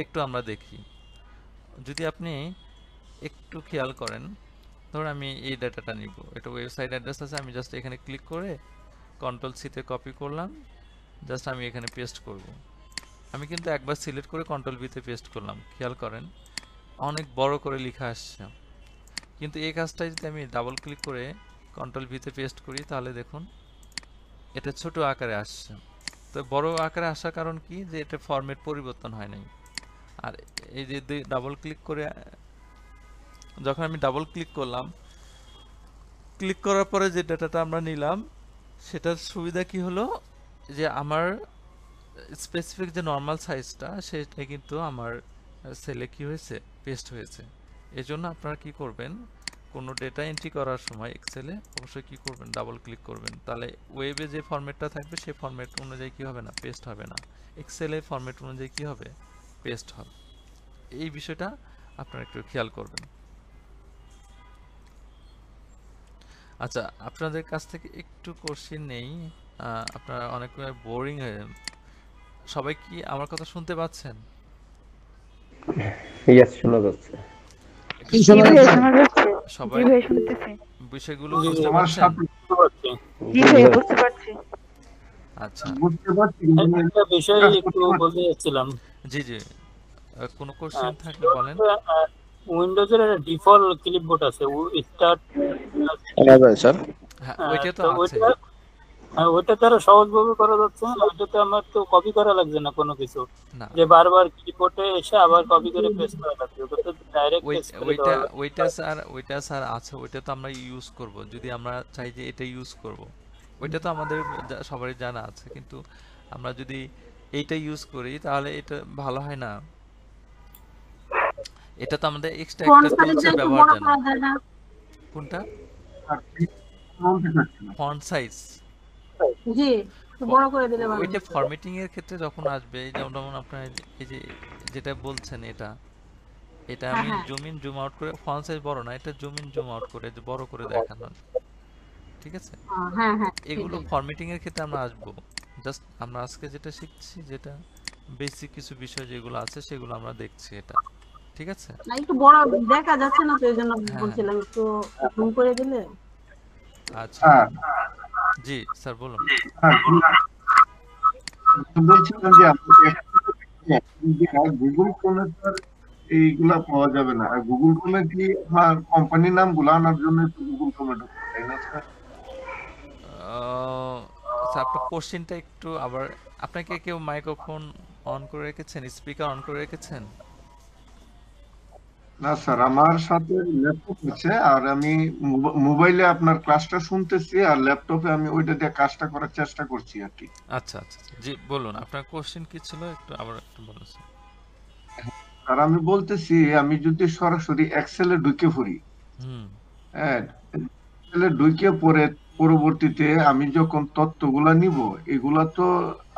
একটু আমরা দেখি। যদি আপনি একটু খেয়াল করেন, ধরুন আমি এই ডাটাটা নিব, এটা ওয়েবসাইট অ্যাড্রেস আছে, আমি জাস্ট এখানে ক্লিক করে কন্ট্রোল সিতে কপি করলাম, জাস্ট আমি এখানে পেস্ট করব। আমি কিন্তু একবার সিলেক্ট করে কন্ট্রোল ভিতে পেস্ট করলাম, খেয়াল করেন অনেক বড় করে লেখা আসছে। কিন্তু এই কাজটাই যদি আমি ডাবল ক্লিক করে কন্ট্রোল ভিতে পেস্ট করি, তাহলে দেখুন এটা ছোট আকারে আসছে। তো বড় আকারে আসার কারণ কি, যে এটা ফরম্যাট পরিবর্তন হয় নাই। আর এই যে ডাবল ক্লিক করে, যখন আমি ডাবল ক্লিক করলাম, ক্লিক করার পরে যে ডাটাটা আমরা নিলাম, সেটার সুবিধা কি হলো, যে আমার স্পেসিফিক যে নর্মাল সাইজটা সেটা কিন্তু আমার সেলে কি হয়েছে, পেস্ট হয়েছে। এজন্য আপনারা কি করবেন, কোনো ডেটা এন্ট্রি করার সময় এক্সেলে অবশ্যই কি করবেন, ডাবল ক্লিক করবেন, তাহলে ওয়েবে যে ফরম্যাটটা থাকবে সেই ফরম্যাট অনুযায়ী কি হবে না, পেস্ট হবে না, এক্সেলের ফরম্যাট অনুযায়ী কি হবে, পেস্ট হবে। এই বিষয়টা আপনারা একটু খেয়াল করবেন। আচ্ছা, আপনাদের কাছ থেকে একটু কোশ্চেন নেই, আপনারা অনেক বোরিং হয়ে, সবাই কি আমার কথা শুনতে পাচ্ছেন? ইয়েস, শোনা যাচ্ছে। একটু জি ভাই শোনা যাচ্ছে। সবাই জি ভাই শুনতেছি। বিষয়গুলো জি, বুঝতে আমার পারছেন? সাথে বুঝতে পারছি। জি ভাই বুঝতে পারছি। আচ্ছা, বুঝতে পারছি, কিন্তু একটা বিষয় একটু বলতে চাচ্ছিলাম। জি জি, কোনো কোশ্চেন থাকলে বলেন। উইন্ডোজের একটা ডিফল্ট ক্লিপবোর্ড আছে, স্টার্ট। শোনা যায় স্যার। হ্যাঁ, ওইটা তো তো আছে। ওইটা তারা সহজভাবে করা যাচ্ছে না, ওইটাতে আমার তো কপি করা লাগছে না কোনো কিছু, না, যে বারবার কিবোর্ডে এসে আবার কপি করে পেস্ট করা লাগছে, ওটা তো ডাইরেক্ট পেস্ট করে ওইটা দেওয়া লাগছে। ওইটা স্যার আছে, ওইটা তো আমরা ইউজ করব যদি আমরা চাই যে এটা ইউজ করব। ওইটা তো আমাদের সবারই জানা আছে, কিন্তু আমরা যদি এইটা ইউজ করি তাহলে এটা ভালো হয় না। এটা তো আমাদের এক্সট্রা একটা টুলসের ব্যবহার জানা। কোনটা? Font size. জি বড় করে দিলে ভালো ওইটা হতো। ফরম্যাটিং এর ক্ষেত্রে যখন আসবে, এই যেমন আপনার এই যে যেটা বলছেন, এটা এটা হ্যাঁ আমি হ্যাঁ জুম ইন জুম আউট করে, ফন্ট সাইজ বড় না, এটা জুম ইন জুম আউট করে যে বড় করে দেখানো, ঠিক আছে? হ্যাঁ হ্যাঁ এগুলো সেটাই। ফরম্যাটিং এর ক্ষেত্রে আমরা আসবো। জাস্ট আমরা আজকে যেটা শিখছি, যেটা বেসিক কিছু বিষয় যেগুলো আছে সেগুলো আমরা দেখছি, এটা ঠিক আছে? না একটু বড় দেখা যাচ্ছে না, তো এই জন্য হ্যাঁ হ্যাঁ, বলছিলাম একটু জুম করে দিলে। আচ্ছা, হ্যাঁ জি স্যার বলুন। হ্যাঁ বলছিলাম যে আপনাকে গুগল ক্রোমে তো আর এইগুলা পাওয়া যাবে না। আর গুগল ক্রোমে কি আপনার কোম্পানির নাম গুলো আনার জন্য একটু গুগল ক্রোমে ঢুকতে, তাই না স্যার? আচ্ছা, আপনার কোশ্চেনটা একটু আবার, আপনাকে কেউ মাইক্রোফোন অন করে রেখেছেন, স্পিকার অন করে রেখেছেন? না স্যার, আমার সাথে ল্যাপটপ আছে আর আমি মোবাইলে আপনার ক্লাসটা শুনতেছি আর ল্যাপটপে আমি ওইটা দিয়ে কাজটা করার চেষ্টা করছি আর কি। আচ্ছা আচ্ছা আচ্ছা। জি বলুন, আপনার কোশ্চেন কি ছিল, একটু আবার একটু বলুন স্যার। আর আমি বলতেছি, আমি যদি সরাসরি এক্সেলে ঢুকে পড়ি, হুম। হ্যাঁ, এক্সেলে ঢুকে পরে পরবর্তীতে আমি যখন তথ্যগুলা নিব, এগুলা তো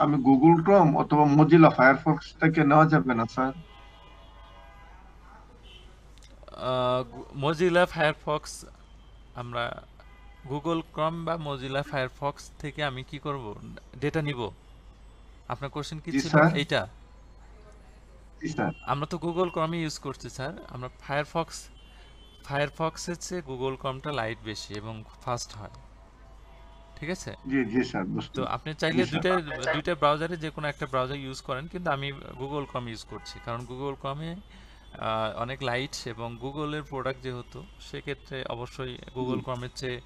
আমি গুগল ক্রোম অথবা মজিলা ফায়ারফক্স থেকে নেওয়া যাবে না স্যার? মজিলা ফায়ারফক্স, আমরা গুগল ক্রম বা মজিলা ফায়ারফক্স থেকে আমি কি করব, ডেটা নিব? আপনার কোশ্চেন কি জি ছিল স্যার। এইটা? জি স্যার। আমরা তো গুগল ক্রমই ইউজ করছি স্যার। আমরা ফায়ারফক্সের চেয়ে গুগল ক্রমটা লাইট বেশি এবং ফাস্ট হয়, ঠিক আছে? জি জি স্যার, বুঝতে তো পেরেছি। আপনি জি চাইলে স্যার। দুইটা ব্রাউজারে যে কোনো একটা ব্রাউজার ইউজ করেন, কিন্তু আমি গুগল ক্রম ইউজ করছি কারণ গুগল ক্রমে অনেক লাইট, এবং গুগলের প্রোডাক্ট যেহেতু, সেক্ষেত্রে অবশ্যই জি গুগল ক্রমের চেয়ে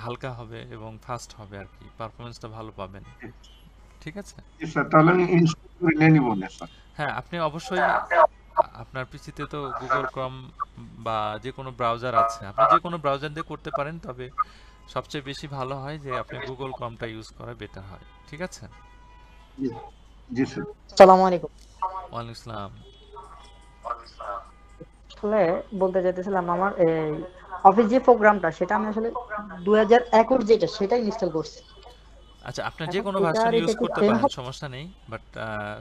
হালকা হবে এবং ফাস্ট হবে আর কি, পারফরমেন্সটা ভালো পাবেন, জি। ঠিক আছে? জি স্যার, তাহলে আমি ইনস্টল করে নিয়ে নিব না স্যার? হ্যাঁ, আপনি অবশ্যই আপনার পিসিতে তো গুগল ক্রম বা যে কোনো ব্রাউজার আছে, আপনি যে কোনো ব্রাউজার দিয়ে করতে পারেন, তবে সবচেয়ে বেশি ভালো হয় যে আপনি গুগল ক্রমটা ইউজ করা বেটার হয়, ঠিক আছে? জি জি স্যার। আসসালামু আলাইকুম। ওয়ালাইকুম আসসালাম। আসলে বলতে চাইতেছিলাম আমার এই অফিস যে প্রোগ্রামটা সেটা আমি আসলে 2021 যেটা সেটাই ইনস্টল করছি। আচ্ছা, আপনার যে এখন কোনো এটা ভার্সন আর ইউজ এটা কি করতে সেম পারেন, হবে? সমস্যা নেই, বাট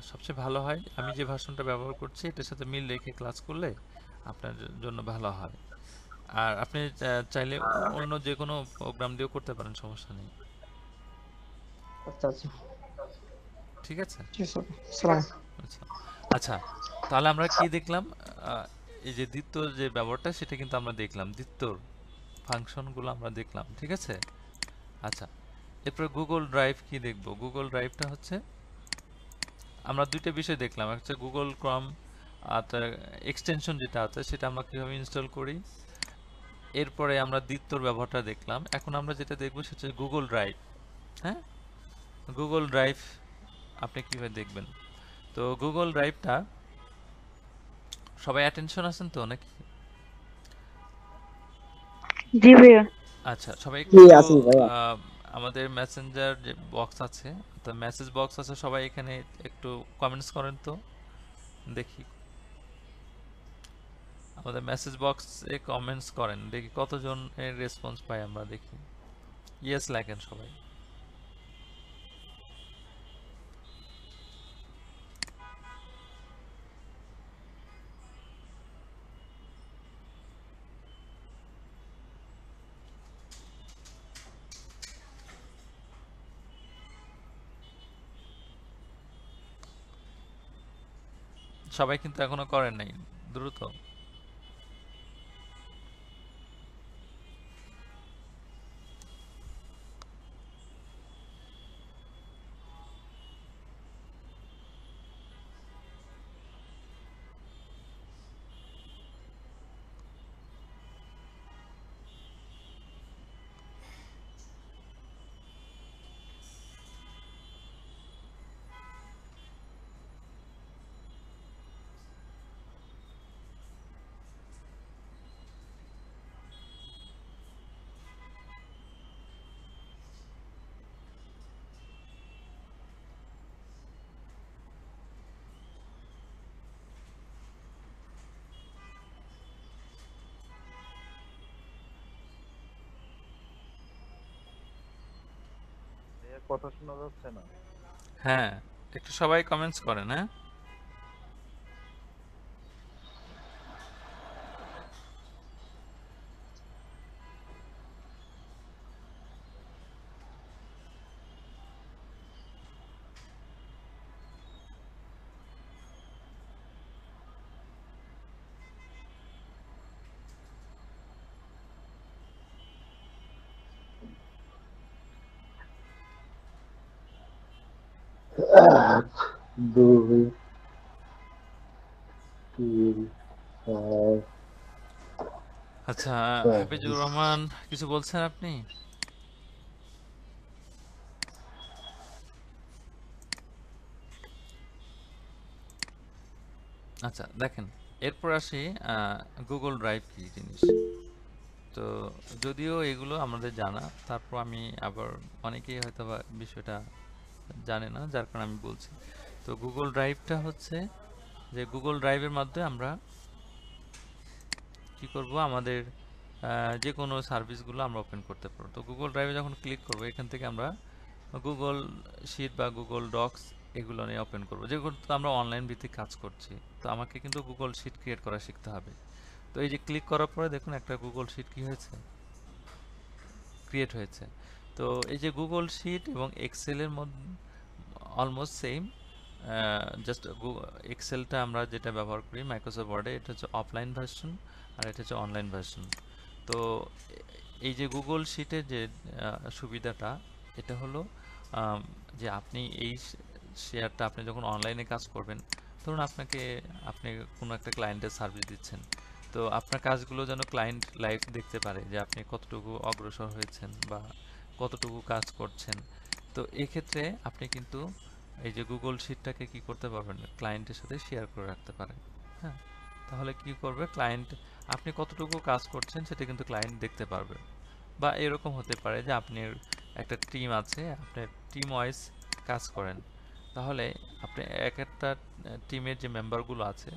সবচেয়ে ভালো হয় আমি যে ভার্সনটা ব্যবহার করছি এটার সাথে মিল রেখে ক্লাস করলে আপনার জন্য ভালো হয়। আর আপনি চাইলে অন্য যে কোনো প্রোগ্রাম দিয়েও করতে পারেন, সমস্যা নেই, আচ্ছা আচ্ছা ঠিক আছে? ঠিক আছে। আসসালামু আচ্ছা আচ্ছা, তাহলে আমরা কি দেখলাম? আহ, এই যে দ্বিতীয় যে ব্যবহারটা, সেটা কিন্তু আমরা দেখলাম, দ্বিতীয় ফাংশনগুলো আমরা দেখলাম, ঠিক আছে? আচ্ছা, এরপর গুগল ড্রাইভ কি দেখব? গুগল ড্রাইভটা হচ্ছে, আমরা দুইটা বিষয় দেখলাম, একটা গুগল ক্রম আর এক্সটেনশন যেটা আছে সেটা আমরা কিভাবে ইনস্টল করি, এরপরে আমরা দ্বিতীয় ব্যবহারটা দেখলাম। এখন আমরা যেটা দেখব সেটা হচ্ছে গুগল ড্রাইভ। হ্যাঁ, গুগল ড্রাইভ আপনি কিভাবে দেখবেন? তো গুগল ড্রাইভটা, সবাই অ্যাটেনশন আছেন তো নাকি? জি ভাইয়া। আচ্ছা, সবাই জি একটু আছি ভাইয়া। আমাদের মেসেঞ্জার যে বক্স আছে, তো মেসেজ বক্স আছে, সবাই এখানে একটু কমেন্টস করেন তো দেখি। আমাদের মেসেজ বক্সে কমেন্টস করেন, দেখি কতজন এর রেসপন্স পাই আমরা, দেখি। ইয়েস লেখেন সবাই। সবাই কিন্তু এখনো করেন নাই, দ্রুত। কথা শোনা যাচ্ছে না। হ্যাঁ, একটু সবাই কমেন্টস করেন, হ্যাঁ? দুই তিন চার আচ্ছা, পাঁচ। হাফিজুর রহমান কিছু বলছেন আপনি? আচ্ছা, দেখেন, এরপর আসি গুগল ড্রাইভ কি জিনিস। তো যদিও এগুলো আমাদের জানা, তারপর আমি আবার অনেকেই হয়তো বা বিষয়টা জানে না, যার কারণে আমি বলছি। তো গুগল ড্রাইভটা হচ্ছে যে গুগল ড্রাইভের মাধ্যমে আমরা কি করব, আমাদের যে কোনো সার্ভিসগুলো আমরা ওপেন করতে পারবো। তো গুগল ড্রাইভে যখন ক্লিক করব, এখান থেকে আমরা গুগল শিট বা গুগল ডক্স এগুলো নিয়ে ওপেন করবো, যেগুলো তো আমরা অনলাইন ভিত্তিক কাজ করছি। তো আমাকে কিন্তু গুগল শিট ক্রিয়েট করা শিখতে হবে। তো এই যে ক্লিক করার পরে দেখুন একটা গুগল শিট কি হয়েছে, ক্রিয়েট হয়েছে। তো এই যে গুগল শিট এবং এক্সেলের মধ্যে অলমোস্ট সেম, জাস্ট এক্সেলটা আমরা যেটা ব্যবহার করি মাইক্রোসফট ওয়ার্ডে, এটা হচ্ছে অফলাইন ভার্সন আর এটা হচ্ছে অনলাইন ভার্সন। তো এই যে গুগল শিটের যে সুবিধাটা, এটা হলো যে আপনি এই শেয়ারটা আপনি যখন অনলাইনে কাজ করবেন, ধরুন আপনি কোনো একটা ক্লায়েন্টের সার্ভিস দিচ্ছেন, তো আপনার কাজগুলো যেন ক্লায়েন্ট লাইভ দেখতে পারে যে আপনি কতটুকু অগ্রসর হয়েছেন বা কতটুকু কাজ করছেন। তো এক্ষেত্রে আপনি কিন্তু এই যে গুগল শিটটাকে কি করতে পারবেন, ক্লায়েন্টের সাথে শেয়ার করে রাখতে পারেন। হ্যাঁ, তাহলে কি করবে ক্লায়েন্ট, আপনি কতটুকু কাজ করছেন সেটা কিন্তু ক্লায়েন্ট দেখতে পারবে। বা এরকম হতে পারে যে আপনার একটা টিম আছে, আপনি টিম ওয়াইজ কাজ করেন, তাহলে আপনি এক একটা টিমের যে মেম্বারগুলো আছে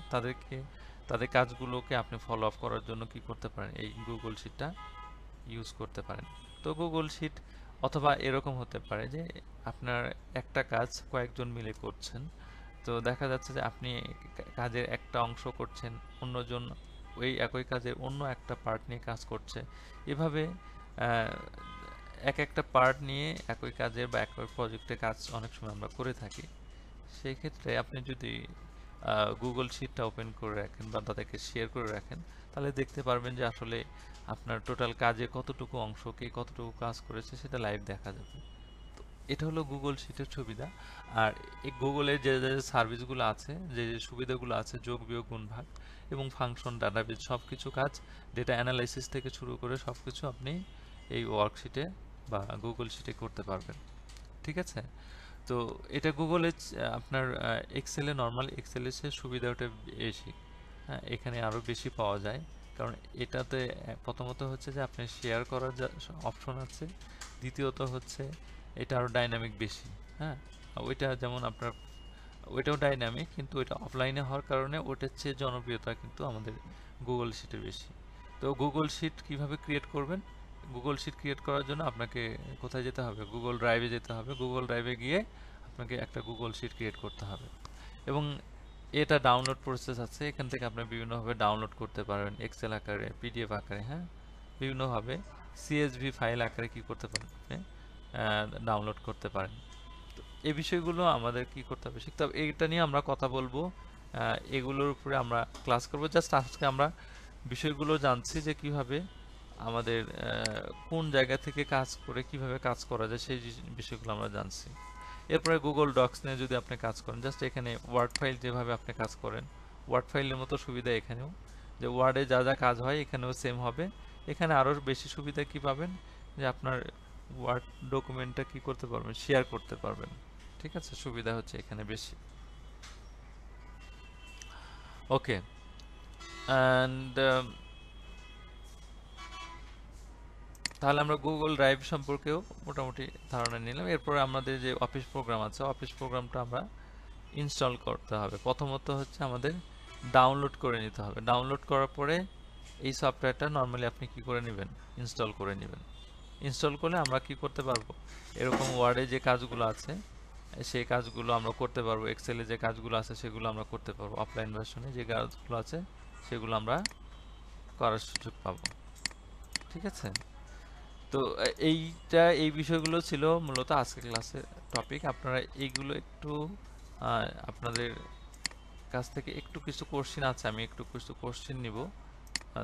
তাদের কাজগুলোকে আপনি ফলো আপ করার জন্য কি করতে পারেন, এই গুগল শিটটা ইউজ করতে পারেন। তো গুগল শিট অথবা এরকম হতে পারে যে আপনার একটা কাজ কয়েকজন মিলে করছেন, তো দেখা যাচ্ছে যে আপনি কাজের একটা অংশ করছেন, অন্যজন ওই একই কাজের অন্য একটা পার্ট নিয়ে কাজ করছে। এভাবে এক একটা পার্ট নিয়ে একই কাজের বা একই প্রজেক্টে কাজ অনেক সময় আমরা করে থাকি। সেই ক্ষেত্রে আপনি যদি গুগল শিটটা ওপেন করে রাখেন বা তাদেরকে শেয়ার করে রাখেন, তাহলে দেখতে পারবেন যে আসলে আপনার টোটাল কাজে কতটুকু অংশ কে কতটুকু কাজ করেছে সেটা লাইভ দেখা যাবে। তো এটা হলো গুগল শিটের সুবিধা। আর এই গুগলের যে যে সার্ভিসগুলো আছে, যে যে সুবিধাগুলো আছে, যোগ বিয়োগ গুণ ভাগ এবং ফাংশন, ডাটাবেজ, সব কিছু কাজ, ডেটা অ্যানালাইসিস থেকে শুরু করে সব কিছু আপনি এই ওয়ার্কশিটে বা গুগল শিটে করতে পারবেন। ঠিক আছে? তো এটা গুগলে আপনার এক্সেলে, নর্মাল এক্সেলের সে সুবিধাটা বেশি। হ্যাঁ, এখানে আরও বেশি পাওয়া যায়, কারণ এটাতে প্রথমত হচ্ছে যে আপনি শেয়ার করার অপশন আছে, দ্বিতীয়ত হচ্ছে এটা আরও ডাইনামিক বেশি। হ্যাঁ, ওইটা যেমন আপনার ওইটাও ডাইনামিক, কিন্তু ওইটা অফলাইনে হওয়ার কারণে ওটার চেয়ে জনপ্রিয়তা কিন্তু আমাদের গুগল শিটের বেশি। তো গুগল শিট কিভাবে ক্রিয়েট করবেন, গুগল শিট ক্রিয়েট করার জন্য আপনাকে কোথায় যেতে হবে, গুগল ড্রাইভে যেতে হবে। গুগল ড্রাইভে গিয়ে আপনাকে একটা গুগল শিট ক্রিয়েট করতে হবে এবং এটা ডাউনলোড প্রসেস আছে, এখান থেকে আপনি বিভিন্নভাবে ডাউনলোড করতে পারবেন, এক্সেল আকারে, পিডিএফ আকারে, হ্যাঁ, বিভিন্নভাবে সিএসভি ফাইল আকারে কি করতে পারেন, ডাউনলোড করতে পারেন। তো এই বিষয়গুলো আমাদের কি করতে হবে, শিখতে হবে। এটা নিয়ে আমরা কথা বলবো, এগুলোর উপরে আমরা ক্লাস করবো। জাস্ট আজকে আমরা বিষয়গুলো জানছি যে কিভাবে আমাদের কোন জায়গা থেকে কাজ করে কিভাবে কাজ করা যায়, সেই বিষয়গুলো আমরা জানছি। এরপরে গুগল ডক্স নিয়ে যদি আপনি কাজ করেন, জাস্ট এখানে ওয়ার্ড ফাইল যেভাবে আপনি কাজ করেন, ওয়ার্ড ফাইলের মতো সুবিধা এখানেও, যে ওয়ার্ডে যা যা কাজ হয় এখানেও সেম হবে। এখানে আরও বেশি সুবিধা কি পাবেন, যে আপনার ওয়ার্ড ডকুমেন্টটা কি করতে পারবেন, শেয়ার করতে পারবেন। ঠিক আছে, সুবিধা হচ্ছে এখানে বেশি। ওকে, অ্যান্ড তাহলে আমরা গুগল ড্রাইভ সম্পর্কেও মোটামুটি ধারণা নিলাম। এরপরে আমাদের যে অফিস প্রোগ্রাম আছে, অফিস প্রোগ্রামটা আমরা ইনস্টল করতে হবে। প্রথমত হচ্ছে আমাদের ডাউনলোড করে নিতে হবে। ডাউনলোড করার পরে এই সফটওয়্যারটা নর্মালি আপনি কি করে নেবেন, ইনস্টল করে নেবেন। ইনস্টল করলে আমরা কি করতে পারবো, এরকম ওয়ার্ডে যে কাজগুলো আছে সেই কাজগুলো আমরা করতে পারবো, এক্সেলে যে কাজগুলো আছে সেগুলো আমরা করতে পারবো, অফলাইন ভার্সনে যে কাজগুলো আছে সেগুলো আমরা করার সুযোগ পাবো। ঠিক আছে, তো এই বিষয়গুলো ছিল মূলত আজকের ক্লাসের টপিক। আপনারা এইগুলো একটু আপনাদের কাছ থেকে একটু কিছু কোশ্চেন আছে, আমি একটু কিছু কোশ্চেন নিব,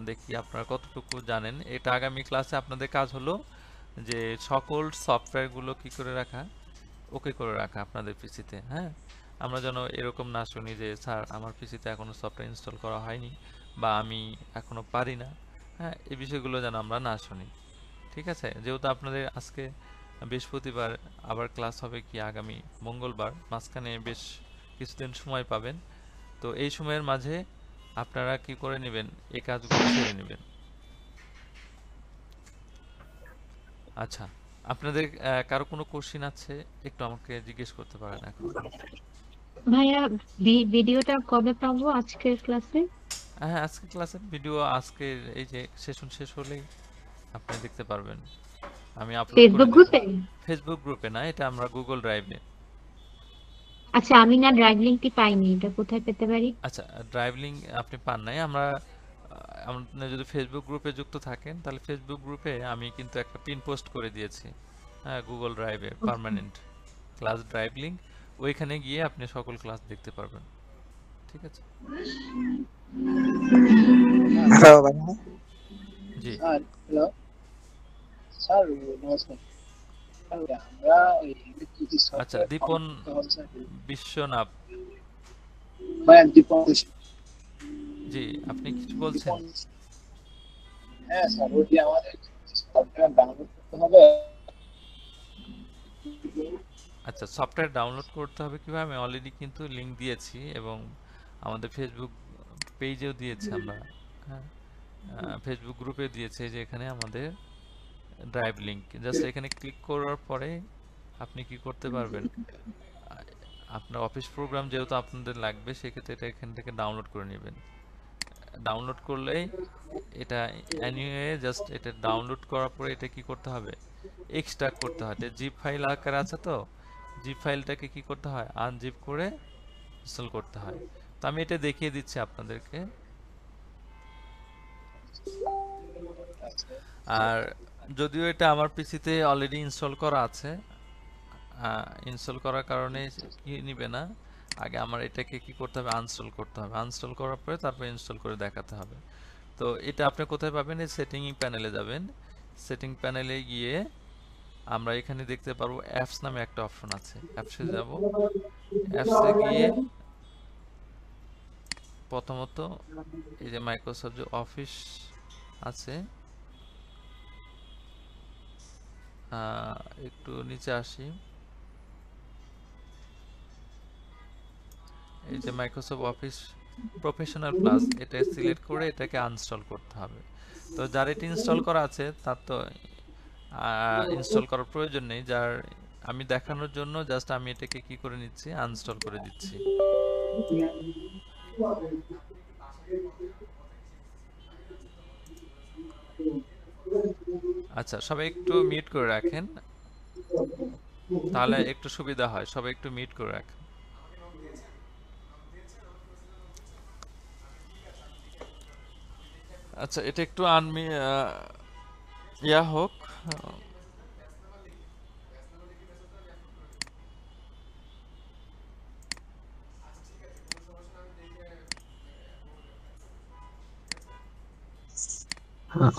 দেখি আপনারা কতটুকু জানেন। এটা আগামী ক্লাসে আপনাদের কাজ হলো যে সকল সফটওয়্যারগুলো কি করে রাখা, ওকে করে রাখা আপনাদের পিসিতে। হ্যাঁ, আমরা যেন এরকম না শুনি যে স্যার আমার পিসিতে এখনো সফটওয়্যার ইনস্টল করা হয়নি বা আমি এখনো পারি না। হ্যাঁ, এই বিষয়গুলো যেন আমরা না শুনি। ঠিক আছে, যেহেতু আপনাদের আজকে বৃহস্পতিবার, আবার ক্লাস হবে কি আগামী মঙ্গলবার, মাঝখানে বেশ কিছুদিন সময় পাবেন। তো এই সময়ের মাঝে আপনারা কি করে নেবেন, এই কাজগুলো সেরে নেবেন। আচ্ছা, আপনাদের কারো কোনো কোশ্চেন আছে একটু আমাকে জিজ্ঞেস করতে পারেন এখন। ভাইয়া ভিডিওটা কবে পাবো আজকের ক্লাসে? হ্যাঁ, আজকের ক্লাসের ভিডিও আজকের এই যে সেশন শেষ হলেই আপনি দেখতে পারবেন। আমি আপলোড করে ফেসবুক দেব। গ্রুপে? ফেসবুক গ্রুপে না, এটা আমরা গুগল ড্রাইভে। আচ্ছা, আমি না ড্রাইভ লিংকটি পাইনি, এটা কোথায় পেতে পারি? আচ্ছা, ড্রাইভ লিংক আপনি পান নাই। আপনি যদি ফেসবুক গ্রুপে যুক্ত থাকেন তাহলে ফেসবুক গ্রুপে আমি কিন্তু একটা পিন পোস্ট করে দিয়েছি, হ্যাঁ, গুগল ড্রাইভে পার্মানেন্ট ক্লাস ড্রাইভ লিংক। ওইখানে গিয়ে আপনি সকল ক্লাস দেখতে পারবেন। ঠিক আছে, জি। হ্যালো স্যার, নমস্কার। আমরা আচ্ছা, দীপন বিশ্বনাথ, জি, আপনি কিছু বলছেন? হ্যাঁ স্যার, ওই আমাদের সফটওয়্যার ডাউনলোড করতে হবে। আচ্ছা, সফটওয়্যার ডাউনলোড করতে হবে কিভাবে, আমি অলরেডি কিন্তু লিংক দিয়েছি এবং আমাদের ফেসবুক পেজেও দিয়েছি আমরা। হ্যাঁ, ফেসবুক গ্রুপে দিয়েছে, যে এখানে আমাদের ড্রাইভ লিংক, জাস্ট এখানে ক্লিক করার পরে আপনি কি করতে পারবেন, আপনার অফিস প্রোগ্রাম যেহেতু আপনাদের লাগবে সেক্ষেত্রে এটা এখান থেকে ডাউনলোড করে নেবেন। ডাউনলোড করলেই এটা এনিওয়ে জাস্ট এটা ডাউনলোড করার পরে এটা কি করতে হবে, এক্সট্রাক্ট করতে হয়। এটা জিপ ফাইল আকারে আছে, তো জিপ ফাইলটাকে কি করতে হয়, আনজিপ করে ইনস্টল করতে হয়। তো আমি এটা দেখিয়ে দিচ্ছি আপনাদেরকে। আর যদিও এটা আমার পিসিতে অলরেডি ইনস্টল করা আছে, ইনস্টল করার কারণে কি নিবে না, আগে আমার এটাকে কি করতে হবে, আনস্টল করতে হবে। আনস্টল করার পরে তারপর ইনস্টল করে দেখাতে হবে। তো এটা আপনি কোথায় পাবেন, এই সেটিং প্যানেলে যাবেন। সেটিং প্যানেলে গিয়ে আমরা এখানে দেখতে পারবো অ্যাপস নামে একটা অপশন আছে, অ্যাপসে যাব। অ্যাপসে গিয়ে প্রথমত এই যে মাইক্রোসফট যে অফিস আছে, একটু নিচে আসি, এই যে মাইক্রোসফট অফিস প্রফেশনাল প্লাস, এটা সিলেক্ট করে এটাকে আনইনস্টল করতে হবে। তো যার এটা ইনস্টল করা আছে তার তো ইনস্টল করার প্রয়োজন নেই, যার আমি দেখানোর জন্য জাস্ট আমি এটাকে কি করে নিচ্ছি, আনইনস্টল করে দিচ্ছি। আচ্ছা, সবাই একটু মিউট করে রাখেন, তাহলে একটু সুবিধা হয়। সবাই একটু মিউট করে রাখেন। আচ্ছা, এটা একটু ইয়া হোক।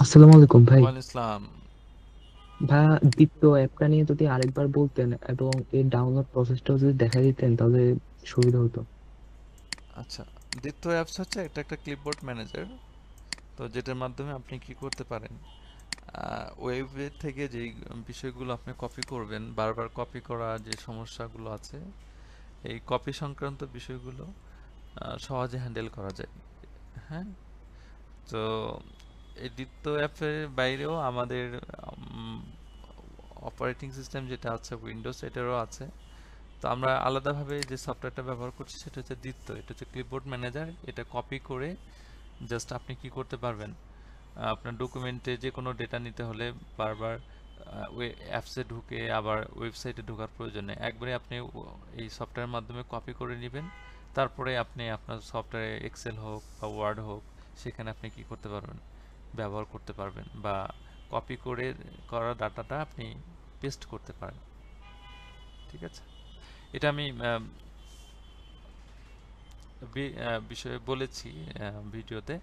আসসালামু আলাইকুম ভাই। ওয়ালাইকুম আসসালাম। ভাইয়া, দীপ্ত অ্যাপটা নিয়ে যদি আরেকবার বলতেন এবং এর ডাউনলোড প্রসেসটাও যদি দেখা দিতেন তাহলে সুবিধা হতো। আচ্ছা, দ্বিতীয় অ্যাপস হচ্ছে একটা ক্লিপবোর্ড ম্যানেজার, তো যেটার মাধ্যমে আপনি কি করতে পারেন, ওয়েবে থেকে যে বিষয়গুলো আপনি কপি করবেন, বারবার কপি করা যে সমস্যাগুলো আছে, এই কপি সংক্রান্ত বিষয়গুলো সহজে হ্যান্ডেল করা যায়। হ্যাঁ, তো এই দ্বিতীয় অ্যাপের বাইরেও আমাদের অপারেটিং সিস্টেম যেটা আছে উইন্ডোজ, এটারও আছে। তো আমরা আলাদাভাবে যে সফটওয়্যারটা ব্যবহার করছি সেটা হচ্ছে দ্বিত্ব, এটা হচ্ছে ক্লিপবোর্ড ম্যানেজার। এটা কপি করে জাস্ট আপনি কি করতে পারবেন, আপনার ডকুমেন্টে যে কোনো ডেটা নিতে হলে বারবার অ্যাপসে ঢুকে আবার ওয়েবসাইটে ঢোকার প্রয়োজন নেই, একবারে আপনি এই সফটওয়্যারের মাধ্যমে কপি করে নেবেন, তারপরে আপনি আপনার সফটওয়্যারে এক্সেল হোক বা ওয়ার্ড হোক সেখানে আপনি কি করতে পারবেন, ব্যবহার করতে পারবেন, বা কপি করে করা ডাটাটা আপনি পেস্ট করতে পারেন। ঠিক আছে, এটা আমি বিষয়ে বলেছি ভিডিওতে।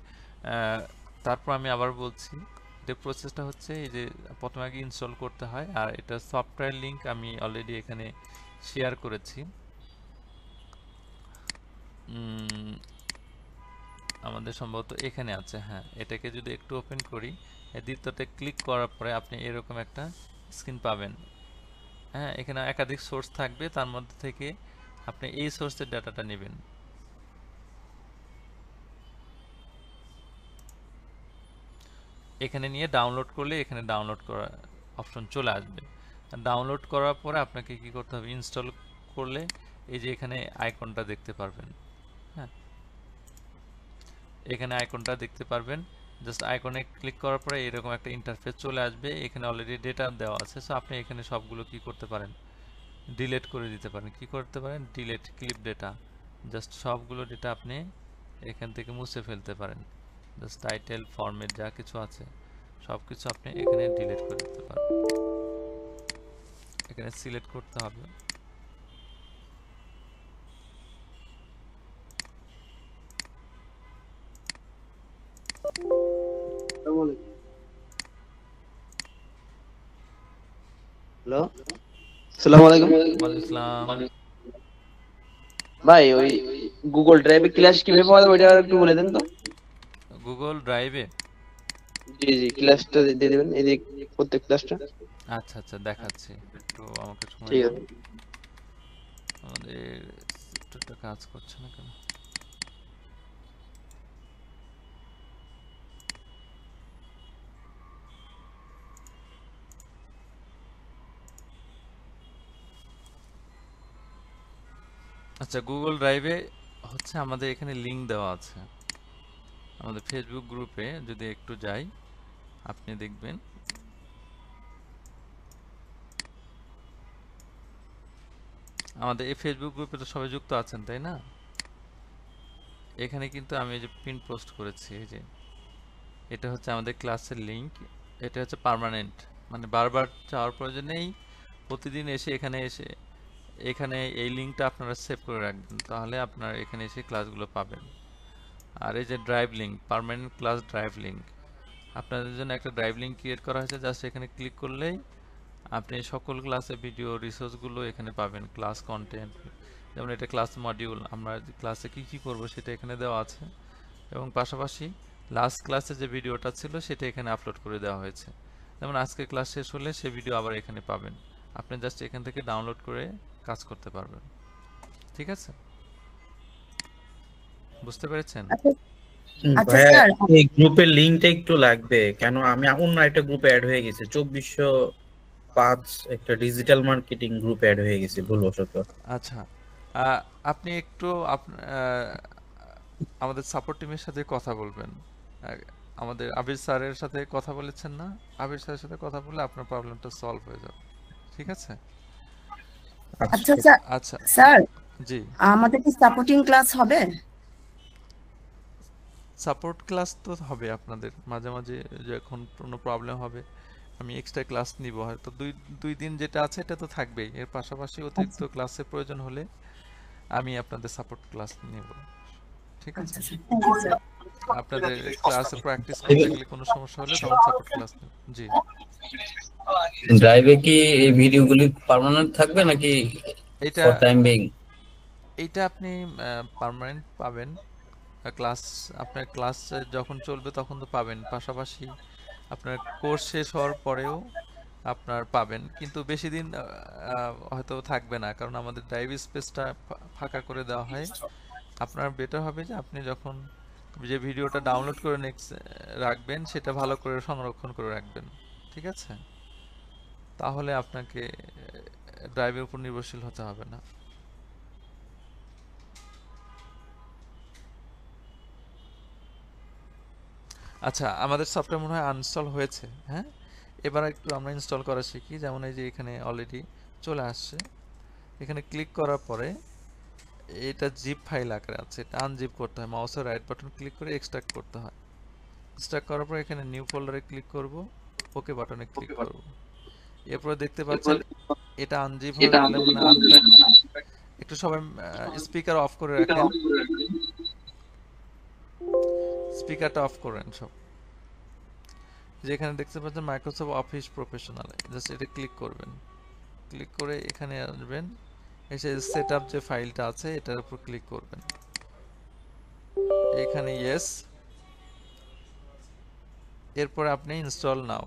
তারপর আমি আবার বলছি, এটা প্রসেসটা হচ্ছে এই যে প্রথমে আগে ইনস্টল করতে হয়, আর এটা সফটওয়্যার লিংক আমি অলরেডি এখানে শেয়ার করেছি। আমাদের সম্ভবত এখানে আছে, হ্যাঁ, এটাকে যদি একটু ওপেন করি, দ্বিতীয়তে ক্লিক করার পরে আপনি এরকম একটা স্ক্রিন পাবেন। হ্যাঁ, এখানে একাধিক সোর্স থাকবে, তার মধ্যে থেকে আপনি এই সোর্সের ডাটাটা নেবেন। এখানে নিয়ে ডাউনলোড করলে এখানে ডাউনলোড করা অপশন চলে আসবে। ডাউনলোড করার পরে আপনাকে কি করতে হবে, ইনস্টল করলে এই যে এখানে আইকনটা দেখতে পারবেন। হ্যাঁ, এখানে আইকনটা দেখতে পারবেন, জাস্ট আইকনে ক্লিক করার পরে এরকম একটা ইন্টারফেস চলে আসবে। এখানে অলরেডি ডেটা দেওয়া আছে, সো আপনি এখানে সবগুলো কি করতে পারেন, ডিলিট করে দিতে পারেন। কি করতে পারেন, ডিলিট ক্লিপ ডেটা, জাস্ট সবগুলো ডেটা আপনি এখান থেকে মুছে ফেলতে পারেন। জাস্ট টাইটেল, ফরম্যাট যা কিছু আছে সব কিছু আপনি এখানে ডিলিট করে দিতে পারেন। এখানে সিলেক্ট করতে হবে, হ্যালো, আসসালামু আলাইকুম। ওয়ালাইকুম আসসালাম। ভাই ওই গুগল ড্রাইভে ক্লাস কিভাবে পাওয়া যাবে ওইটা একটু বলে দেন তো। গুগল ড্রাইভে? জি জি, ক্লাসটা দিয়ে দিবেন, এই যে প্রত্যেক ক্লাসটা। আচ্ছা আচ্ছা, দেখাচ্ছি, একটু আমাকে সময় ঠিক দাও। আছে। আমাদের সিস্টেমটা কাজ করছে না কেন? আচ্ছা, গুগল ড্রাইভে হচ্ছে আমাদের এখানে লিংক দেওয়া আছে। আমাদের ফেসবুক গ্রুপে যদি একটু যাই, আপনি দেখবেন আমাদের এই ফেসবুক গ্রুপে তো সবাই যুক্ত আছেন, তাই না? এখানে কিন্তু আমি এই যে পিন পোস্ট করেছি, এই যে এটা হচ্ছে আমাদের ক্লাসের লিংক। এটা হচ্ছে পার্মানেন্ট, মানে বারবার যাওয়ার প্রয়োজন নেই, প্রতিদিন এসে এখানে এই লিংকটা আপনারা সেভ করে রাখবেন, তাহলে আপনারা এখানে এসে ক্লাসগুলো পাবেন। আর এই যে drive link, permanent class drive link, আপনাদের জন্য একটা ড্রাইভ লিংক ক্রিয়েট করা হয়েছে, জাস্ট এখানে ক্লিক করলেই আপনি সকল ক্লাসের ভিডিও রিসোর্সগুলো এখানে পাবেন। ক্লাস কন্টেন্ট, যেমন এটা ক্লাস মডিউল, আমরা ক্লাসে কি করব সেটা এখানে দেওয়া আছে, এবং পাশাপাশি লাস্ট ক্লাসে যে ভিডিওটা ছিল সেটা এখানে আপলোড করে দেওয়া হয়েছে। যেমন আজকে ক্লাস শেষ হলে সে ভিডিও আবার এখানে পাবেন, আপনি জাস্ট এখান থেকে ডাউনলোড করে কাজ করতে পারবেন। ঠিক আছে, বুঝতে পেরেছেন? ভাইয়া, এই গ্রুপের লিংকটা একটু লাগবে, কেন আমি অন্য একটা গ্রুপে অ্যাড হয়ে গেছি, 2405 একটা ডিজিটাল মার্কেটিং গ্রুপে অ্যাড হয়ে গেছি ভুলবশত। আচ্ছা, আপনি একটু আমাদের সাপোর্ট টিমের সাথে কথা বলবেন। আমাদের আবির স্যারের সাথে কথা বলেছেন না? আবির স্যারের সাথে কথা বললে আপনার প্রবলেমটা সলভ হয়ে যাবে। ঠিক আছে? আচ্ছা স্যার, আচ্ছা স্যার জি, আমাদের কি সাপোর্টিং ক্লাস হবে? সাপোর্ট ক্লাস তো হবে আপনাদের, মাঝে মাঝে যখন কোনো প্রবলেম হবে আমি এক্সট্রা ক্লাস নিব, হয়তো দুই দিন যেটা আছে এটা তো থাকবেই, এর পাশাপাশি অতিরিক্ত ক্লাসের প্রয়োজন হলে আমি আপনাদের সাপোর্ট ক্লাস নেব। ঠিক আছে, আপনাদের ক্লাসে প্র্যাকটিস করতে গেলে কোনো সমস্যা হলে তখন সাপোর্ট ক্লাস নেব। জি, ড্রাইভে কি এই ভিডিওগুলি পার্মানেন্ট থাকবে নাকি এটা ফর টাইম বিং? এইটা আপনি পার্মানেন্ট পাবেন, ক্লাস আপনার ক্লাস যখন চলবে তখন তো পাবেন, পাশাপাশি আপনার কোর্স শেষ হওয়ার পরেও আপনার পাবেন, কিন্তু বেশি দিন হয়তো থাকবে না, কারণ আমাদের ড্রাইভ স্পেসটা ফাঁকা করে দেওয়া হয়। আপনার বেটার হবে যে আপনি যখন যে ভিডিওটা ডাউনলোড করে রাখবেন সেটা ভালো করে সংরক্ষণ করে রাখবেন। ঠিক আছে, তাহলে আপনাকে ড্রাইভের উপর নির্ভরশীল হতে হবে না। আচ্ছা, আমাদের সফটওয়্যার মনে হয় আনইনস্টল হয়েছে। হ্যাঁ, এবার একটু আমরা ইনস্টল করা শিখি। যেমন এই যে এখানে অলরেডি চলে আসছে, এখানে ক্লিক করার পরে এটা জিপ ফাইল আকারে আছে, এটা আনজিপ করতে হয়, মাউসের রাইট বাটন ক্লিক করে এক্সট্রাক্ট করতে হয়। এক্সট্রাক্ট করার পর এখানে নিউ ফোল্ডারে ক্লিক করব, ওকে বাটনে ক্লিক করব। এরপরে দেখতে পাচ্ছেন এটা আনজিপ হয়ে গেলে মানে আনপ্যাক। একটু সবাই স্পিকার অফ করে রাখেন, স্পিকারটা অফ করেন সব। যেখানে দেখতে পাচ্ছেন মাইক্রোসফট অফিস প্রফেশনাল, জাস্ট এটা ক্লিক করবেন, ক্লিক করে এখানে আসবেন, এসে সেটআপ যে ফাইলটা আছে এটার উপর ক্লিক করবেন, এখানে ইয়েস, এরপরে আপনি ইনস্টল নাও।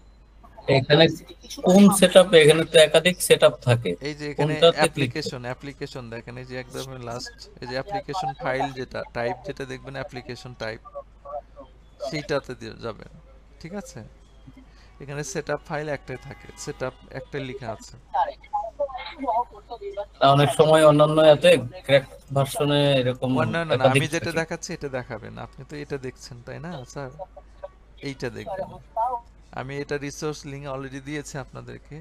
এখানে কোন সেটআপ? এখানে তো একাধিক সেটআপ থাকে, এই যে এখানে অ্যাপ্লিকেশন দেখেন, এই যে একদম লাস্ট এই যে অ্যাপ্লিকেশন ফাইল যেটা টাইপ যেটা দেখবেন অ্যাপ্লিকেশন টাইপ, সেইটাতে যাবেন। ঠিক আছে, এখানে সেটআপ ফাইল একটাই থাকে, সেটআপ একটাই লেখা আছে। অনেক সময় অন্যান্য এতে ক্র্যাক ভার্সনে এরকম না আমি যেটা দেখাচ্ছি এটা দেখাবেন, আপনি তো এটা দেখছেন তাই না স্যার, এইটা দেখবেন। আমি এটা রিসোর্স লিংক অলরেডি দিয়েছি আপনাদেরকে,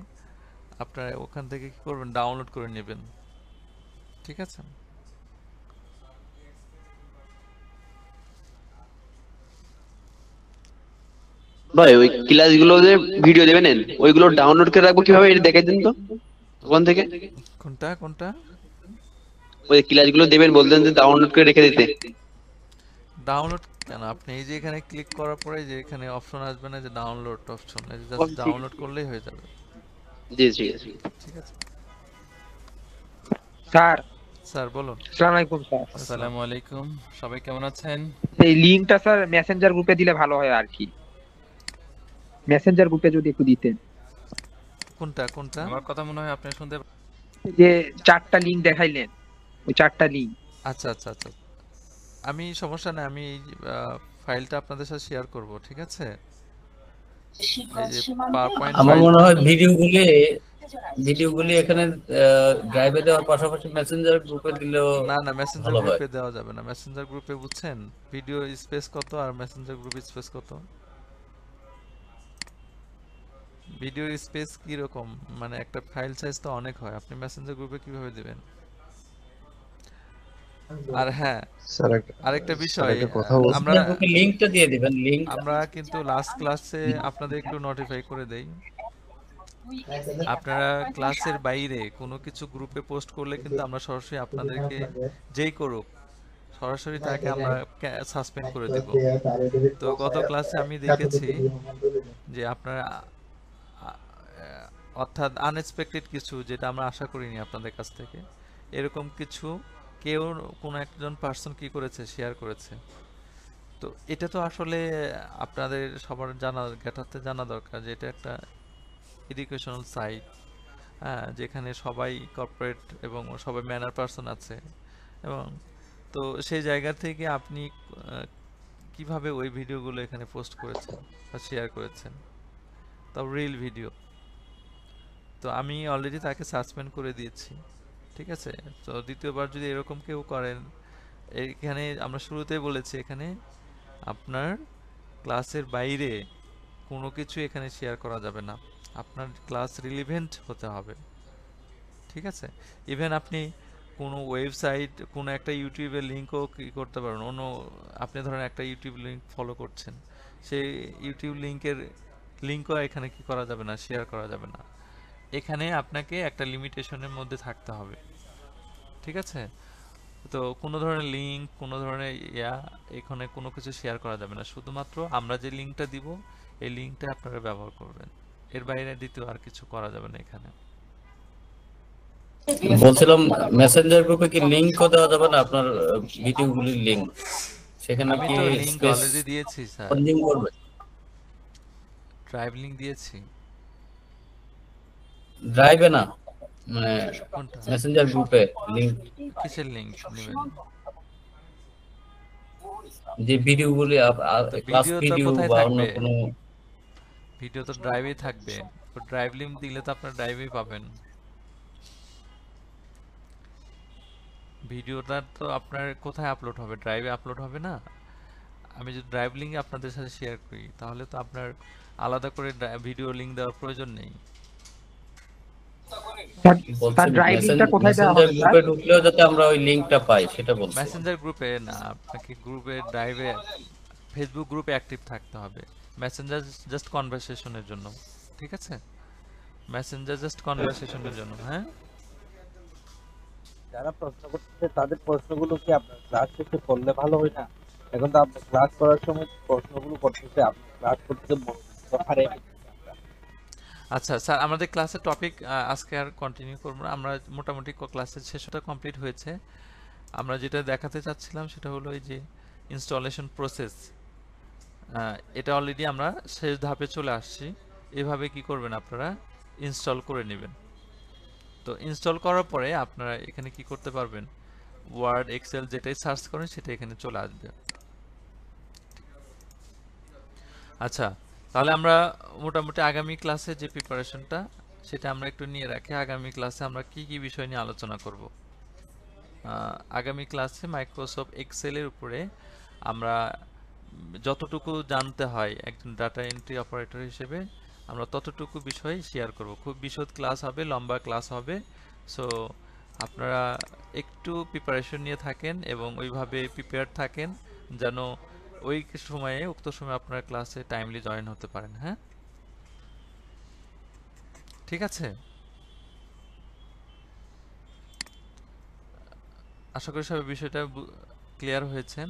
আপনারা ওখান থেকে কি করবেন, ডাউনলোড করে নেবেন। ঠিক আছে, ভাই ওই ক্লাসগুলো যে ভিডিও দেবেন ওইগুলো ডাউনলোড করে রাখবো কিভাবে, এটা দেখাই দিন তো ওখান থেকে। কোনটা ওই ক্লাসগুলো দেবেন বলতেন যে ডাউনলোড করে রেখে দিতে। ডাউনলোড কেন, আপনি এই যে এখানে ক্লিক করার পরে যে এখানে অপশন আসবে না যে ডাউনলোড অপশন, এই যে জাস্ট ডাউনলোড করলেই হয়ে যাবে। জি ঠিক আছে, ঠিক আছে স্যার বলুন। আসসালামু আলাইকুম স্যার। আসসালামু আলাইকুম, সবাই কেমন আছেন? এই লিংকটা স্যার মেসেঞ্জার গ্রুপে দিলে ভালো হয় আর কি, মেসেঞ্জার গ্রুপে যদি একটু দিতেন। কোনটা আমার কথা মনে হয় আপনি শুনতে, যে 4টা লিংক দেখাইলেন, ওই 4টা লিংক। আচ্ছা, আমি সমস্যা নাই, আমি ফাইলটা আপনাদের সাথে শেয়ার করব। ঠিক আছে, আমার মনে হয় ভিডিওগুলি এখানে ড্রাইভে দেওয়ার পাশাপাশি মেসেঞ্জার গ্রুপে দিলেও না মেসেঞ্জার গ্রুপে দেওয়া যাবে না। মেসেঞ্জার গ্রুপে বুঝছেন ভিডিও স্পেস কত আর মেসেঞ্জার গ্রুপ স্পেস কত, ভিডিও স্পেস কি রকম, মানে একটা ফাইল সাইজ তো অনেক হয়, আপনি মেসেঞ্জার গ্রুপে কিভাবে দিবেন? আর হ্যাঁ আরেকটা বিষয়, আমরা লিংকটা দিয়ে দিবেন, লিংক আমরা কিন্তু লাস্ট ক্লাসে আপনাদের একটু নোটিফাই করে দেই, আপনারা ক্লাসের বাইরে কোনো কিছু গ্রুপে পোস্ট করলে কিন্তু আমরা সরাসরি আপনাদেরকে যেই করুক সরাসরি তাকে আমরা সাসপেন্ড করে দেব। তো গত ক্লাসে আমি দেখেছি যে আপনারা অর্থাৎ আনএক্সপেক্টেড কিছু, যেটা আমরা আশা করিনি আপনাদের কাছ থেকে, এরকম কিছু কেউ কোনো একজন পার্সন কি করেছে, শেয়ার করেছে। তো এটা তো আসলে আপনাদের সবার জানা দরকার যে এটা একটা এডুকেশনাল সাইট, হ্যাঁ, যেখানে সবাই কর্পোরেট এবং সবাই ম্যানার পার্সন আছে, এবং তো সেই জায়গা থেকে আপনি কিভাবে ওই ভিডিওগুলো এখানে পোস্ট করেছেন বা শেয়ার করেছেন, তাও রিল ভিডিও। তো আমি অলরেডি তাকে সাসপেন্ড করে দিয়েছি। ঠিক আছে, তো দ্বিতীয়বার যদি এরকম কেউ করেন, এখানে আমরা শুরুতেই বলেছি এখানে আপনার ক্লাসের বাইরে কোনো কিছু এখানে শেয়ার করা যাবে না, আপনার ক্লাস রিলেভেন্ট হতে হবে। ঠিক আছে, ইভেন আপনি কোনো ওয়েবসাইট, কোনো একটা ইউটিউবের লিঙ্কও কি করতে পারেন, আপনি ধরেন একটা ইউটিউব লিঙ্ক ফলো করছেন, সেই ইউটিউব লিঙ্কও এখানে কি করা যাবে না, শেয়ার করা যাবে না। এখানে আপনাকে একটা লিমিটেশনের মধ্যে থাকতে হবে। ঠিক আছে, তো কোনো ধরনের লিঙ্ক, কোনো ধরনের এখানে কোনো কিছু শেয়ার করা যাবে না, শুধুমাত্র আমরা যে লিঙ্কটা দিব এই লিঙ্কটা আপনারা ব্যবহার করবেন, এর বাইরে দ্বিতীয় আর কিছু করা যাবে না। এখানে বলছিলাম মেসেঞ্জার গ্রুপে কি লিংকও দেওয়া যাবে না আপনার ভিডিওগুলির লিংক? সেখানে আমি কি তো লিংক অলরেডি দিয়েছি স্যার, লিংক করবে, ড্রাইভ লিংক দিয়েছি। ড্রাইভে না, মানে মেসেঞ্জার গ্রুপে লিংক। কিসের লিংক নেবেন? যে ভিডিওগুলি ক্লাস ভিডিও বা অন্য কোনো ভিডিও তো ড্রাইভেই থাকবে, তো ড্রাইভ লিংক দিলে তো আপনারা ড্রাইভেই পাবেন। ভিডিওটা তো আপনার কোথায় আপলোড হবে, ড্রাইভে আপলোড হবে না। আমি যদি ড্রাইভ লিংক আপনাদের সাথে শেয়ার করি তাহলে তো আলাদা করে ভিডিও লিংক দেওয়ার প্রয়োজন নেই। তার ড্রাইভ লিংকটা কোথায় দেওয়া মেসেঞ্জার হবে স্যার? গ্রুপে ঢুকলেও যাতে আমরা ওই লিংকটা পাই সেটা বলছি। মেসেঞ্জার গ্রুপে না, আপনাকে গ্রুপে ড্রাইভে ফেসবুক গ্রুপে অ্যাক্টিভ থাকতে হবে। মেসেঞ্জার জাস্ট কনভারসেশনের জন্য, ঠিক আছে? মেসেঞ্জার জাস্ট কনভারসেশনের জন্য। হ্যাঁ, যারা প্রশ্ন করতেছে তাদের প্রশ্নগুলো কি আপনার ক্লাস শেষে করলে ভালো হয় না? এখন তো আপনি ক্লাস করার সময় প্রশ্নগুলো করতেছে, আপনি ক্লাস করতে হারে। আচ্ছা স্যার, আমাদের ক্লাসের টপিক আজকে আর কন্টিনিউ করবো না, আমরা মোটামুটি ক্লাসের শেষটা কমপ্লিট হয়েছে। আমরা যেটা দেখাতে চাচ্ছিলাম সেটা হলো এই যে ইনস্টলেশন প্রসেস, এটা অলরেডি আমরা শেষ ধাপে চলে আসছি। এভাবে কি করবেন আপনারা, ইনস্টল করে নেবেন। তো ইনস্টল করার পরে আপনারা এখানে কি করতে পারবেন, ওয়ার্ড এক্সেল যেটাই সার্চ করেন সেটা এখানে চলে আসবে। আচ্ছা, তাহলে আমরা মোটামুটি আগামী ক্লাসে যে প্রিপারেশনটা সেটা আমরা একটু নিয়ে রাখি। আগামী ক্লাসে আমরা কি কি বিষয় নিয়ে আলোচনা করব? আগামী ক্লাসে মাইক্রোসফট এক্সেলের উপরে আমরা যতটুকু জানতে হয় একজন ডাটা এন্ট্রি অপারেটর হিসেবে, আমরা ততটুকু বিষয় শেয়ার করব। খুব বিশদ ক্লাস হবে, লম্বা ক্লাস হবে। সো আপনারা একটু প্রিপারেশন নিয়ে থাকেন এবং ওইভাবে প্রিপেয়ার থাকেন যেন ওই সময়ে উক্ত সময়ে আপনারা ক্লাসে টাইমলি জয়েন হতে পারেন। হ্যাঁ, ঠিক আছে? আশা করি সবাই বিষয়টা ক্লিয়ার হয়েছেন।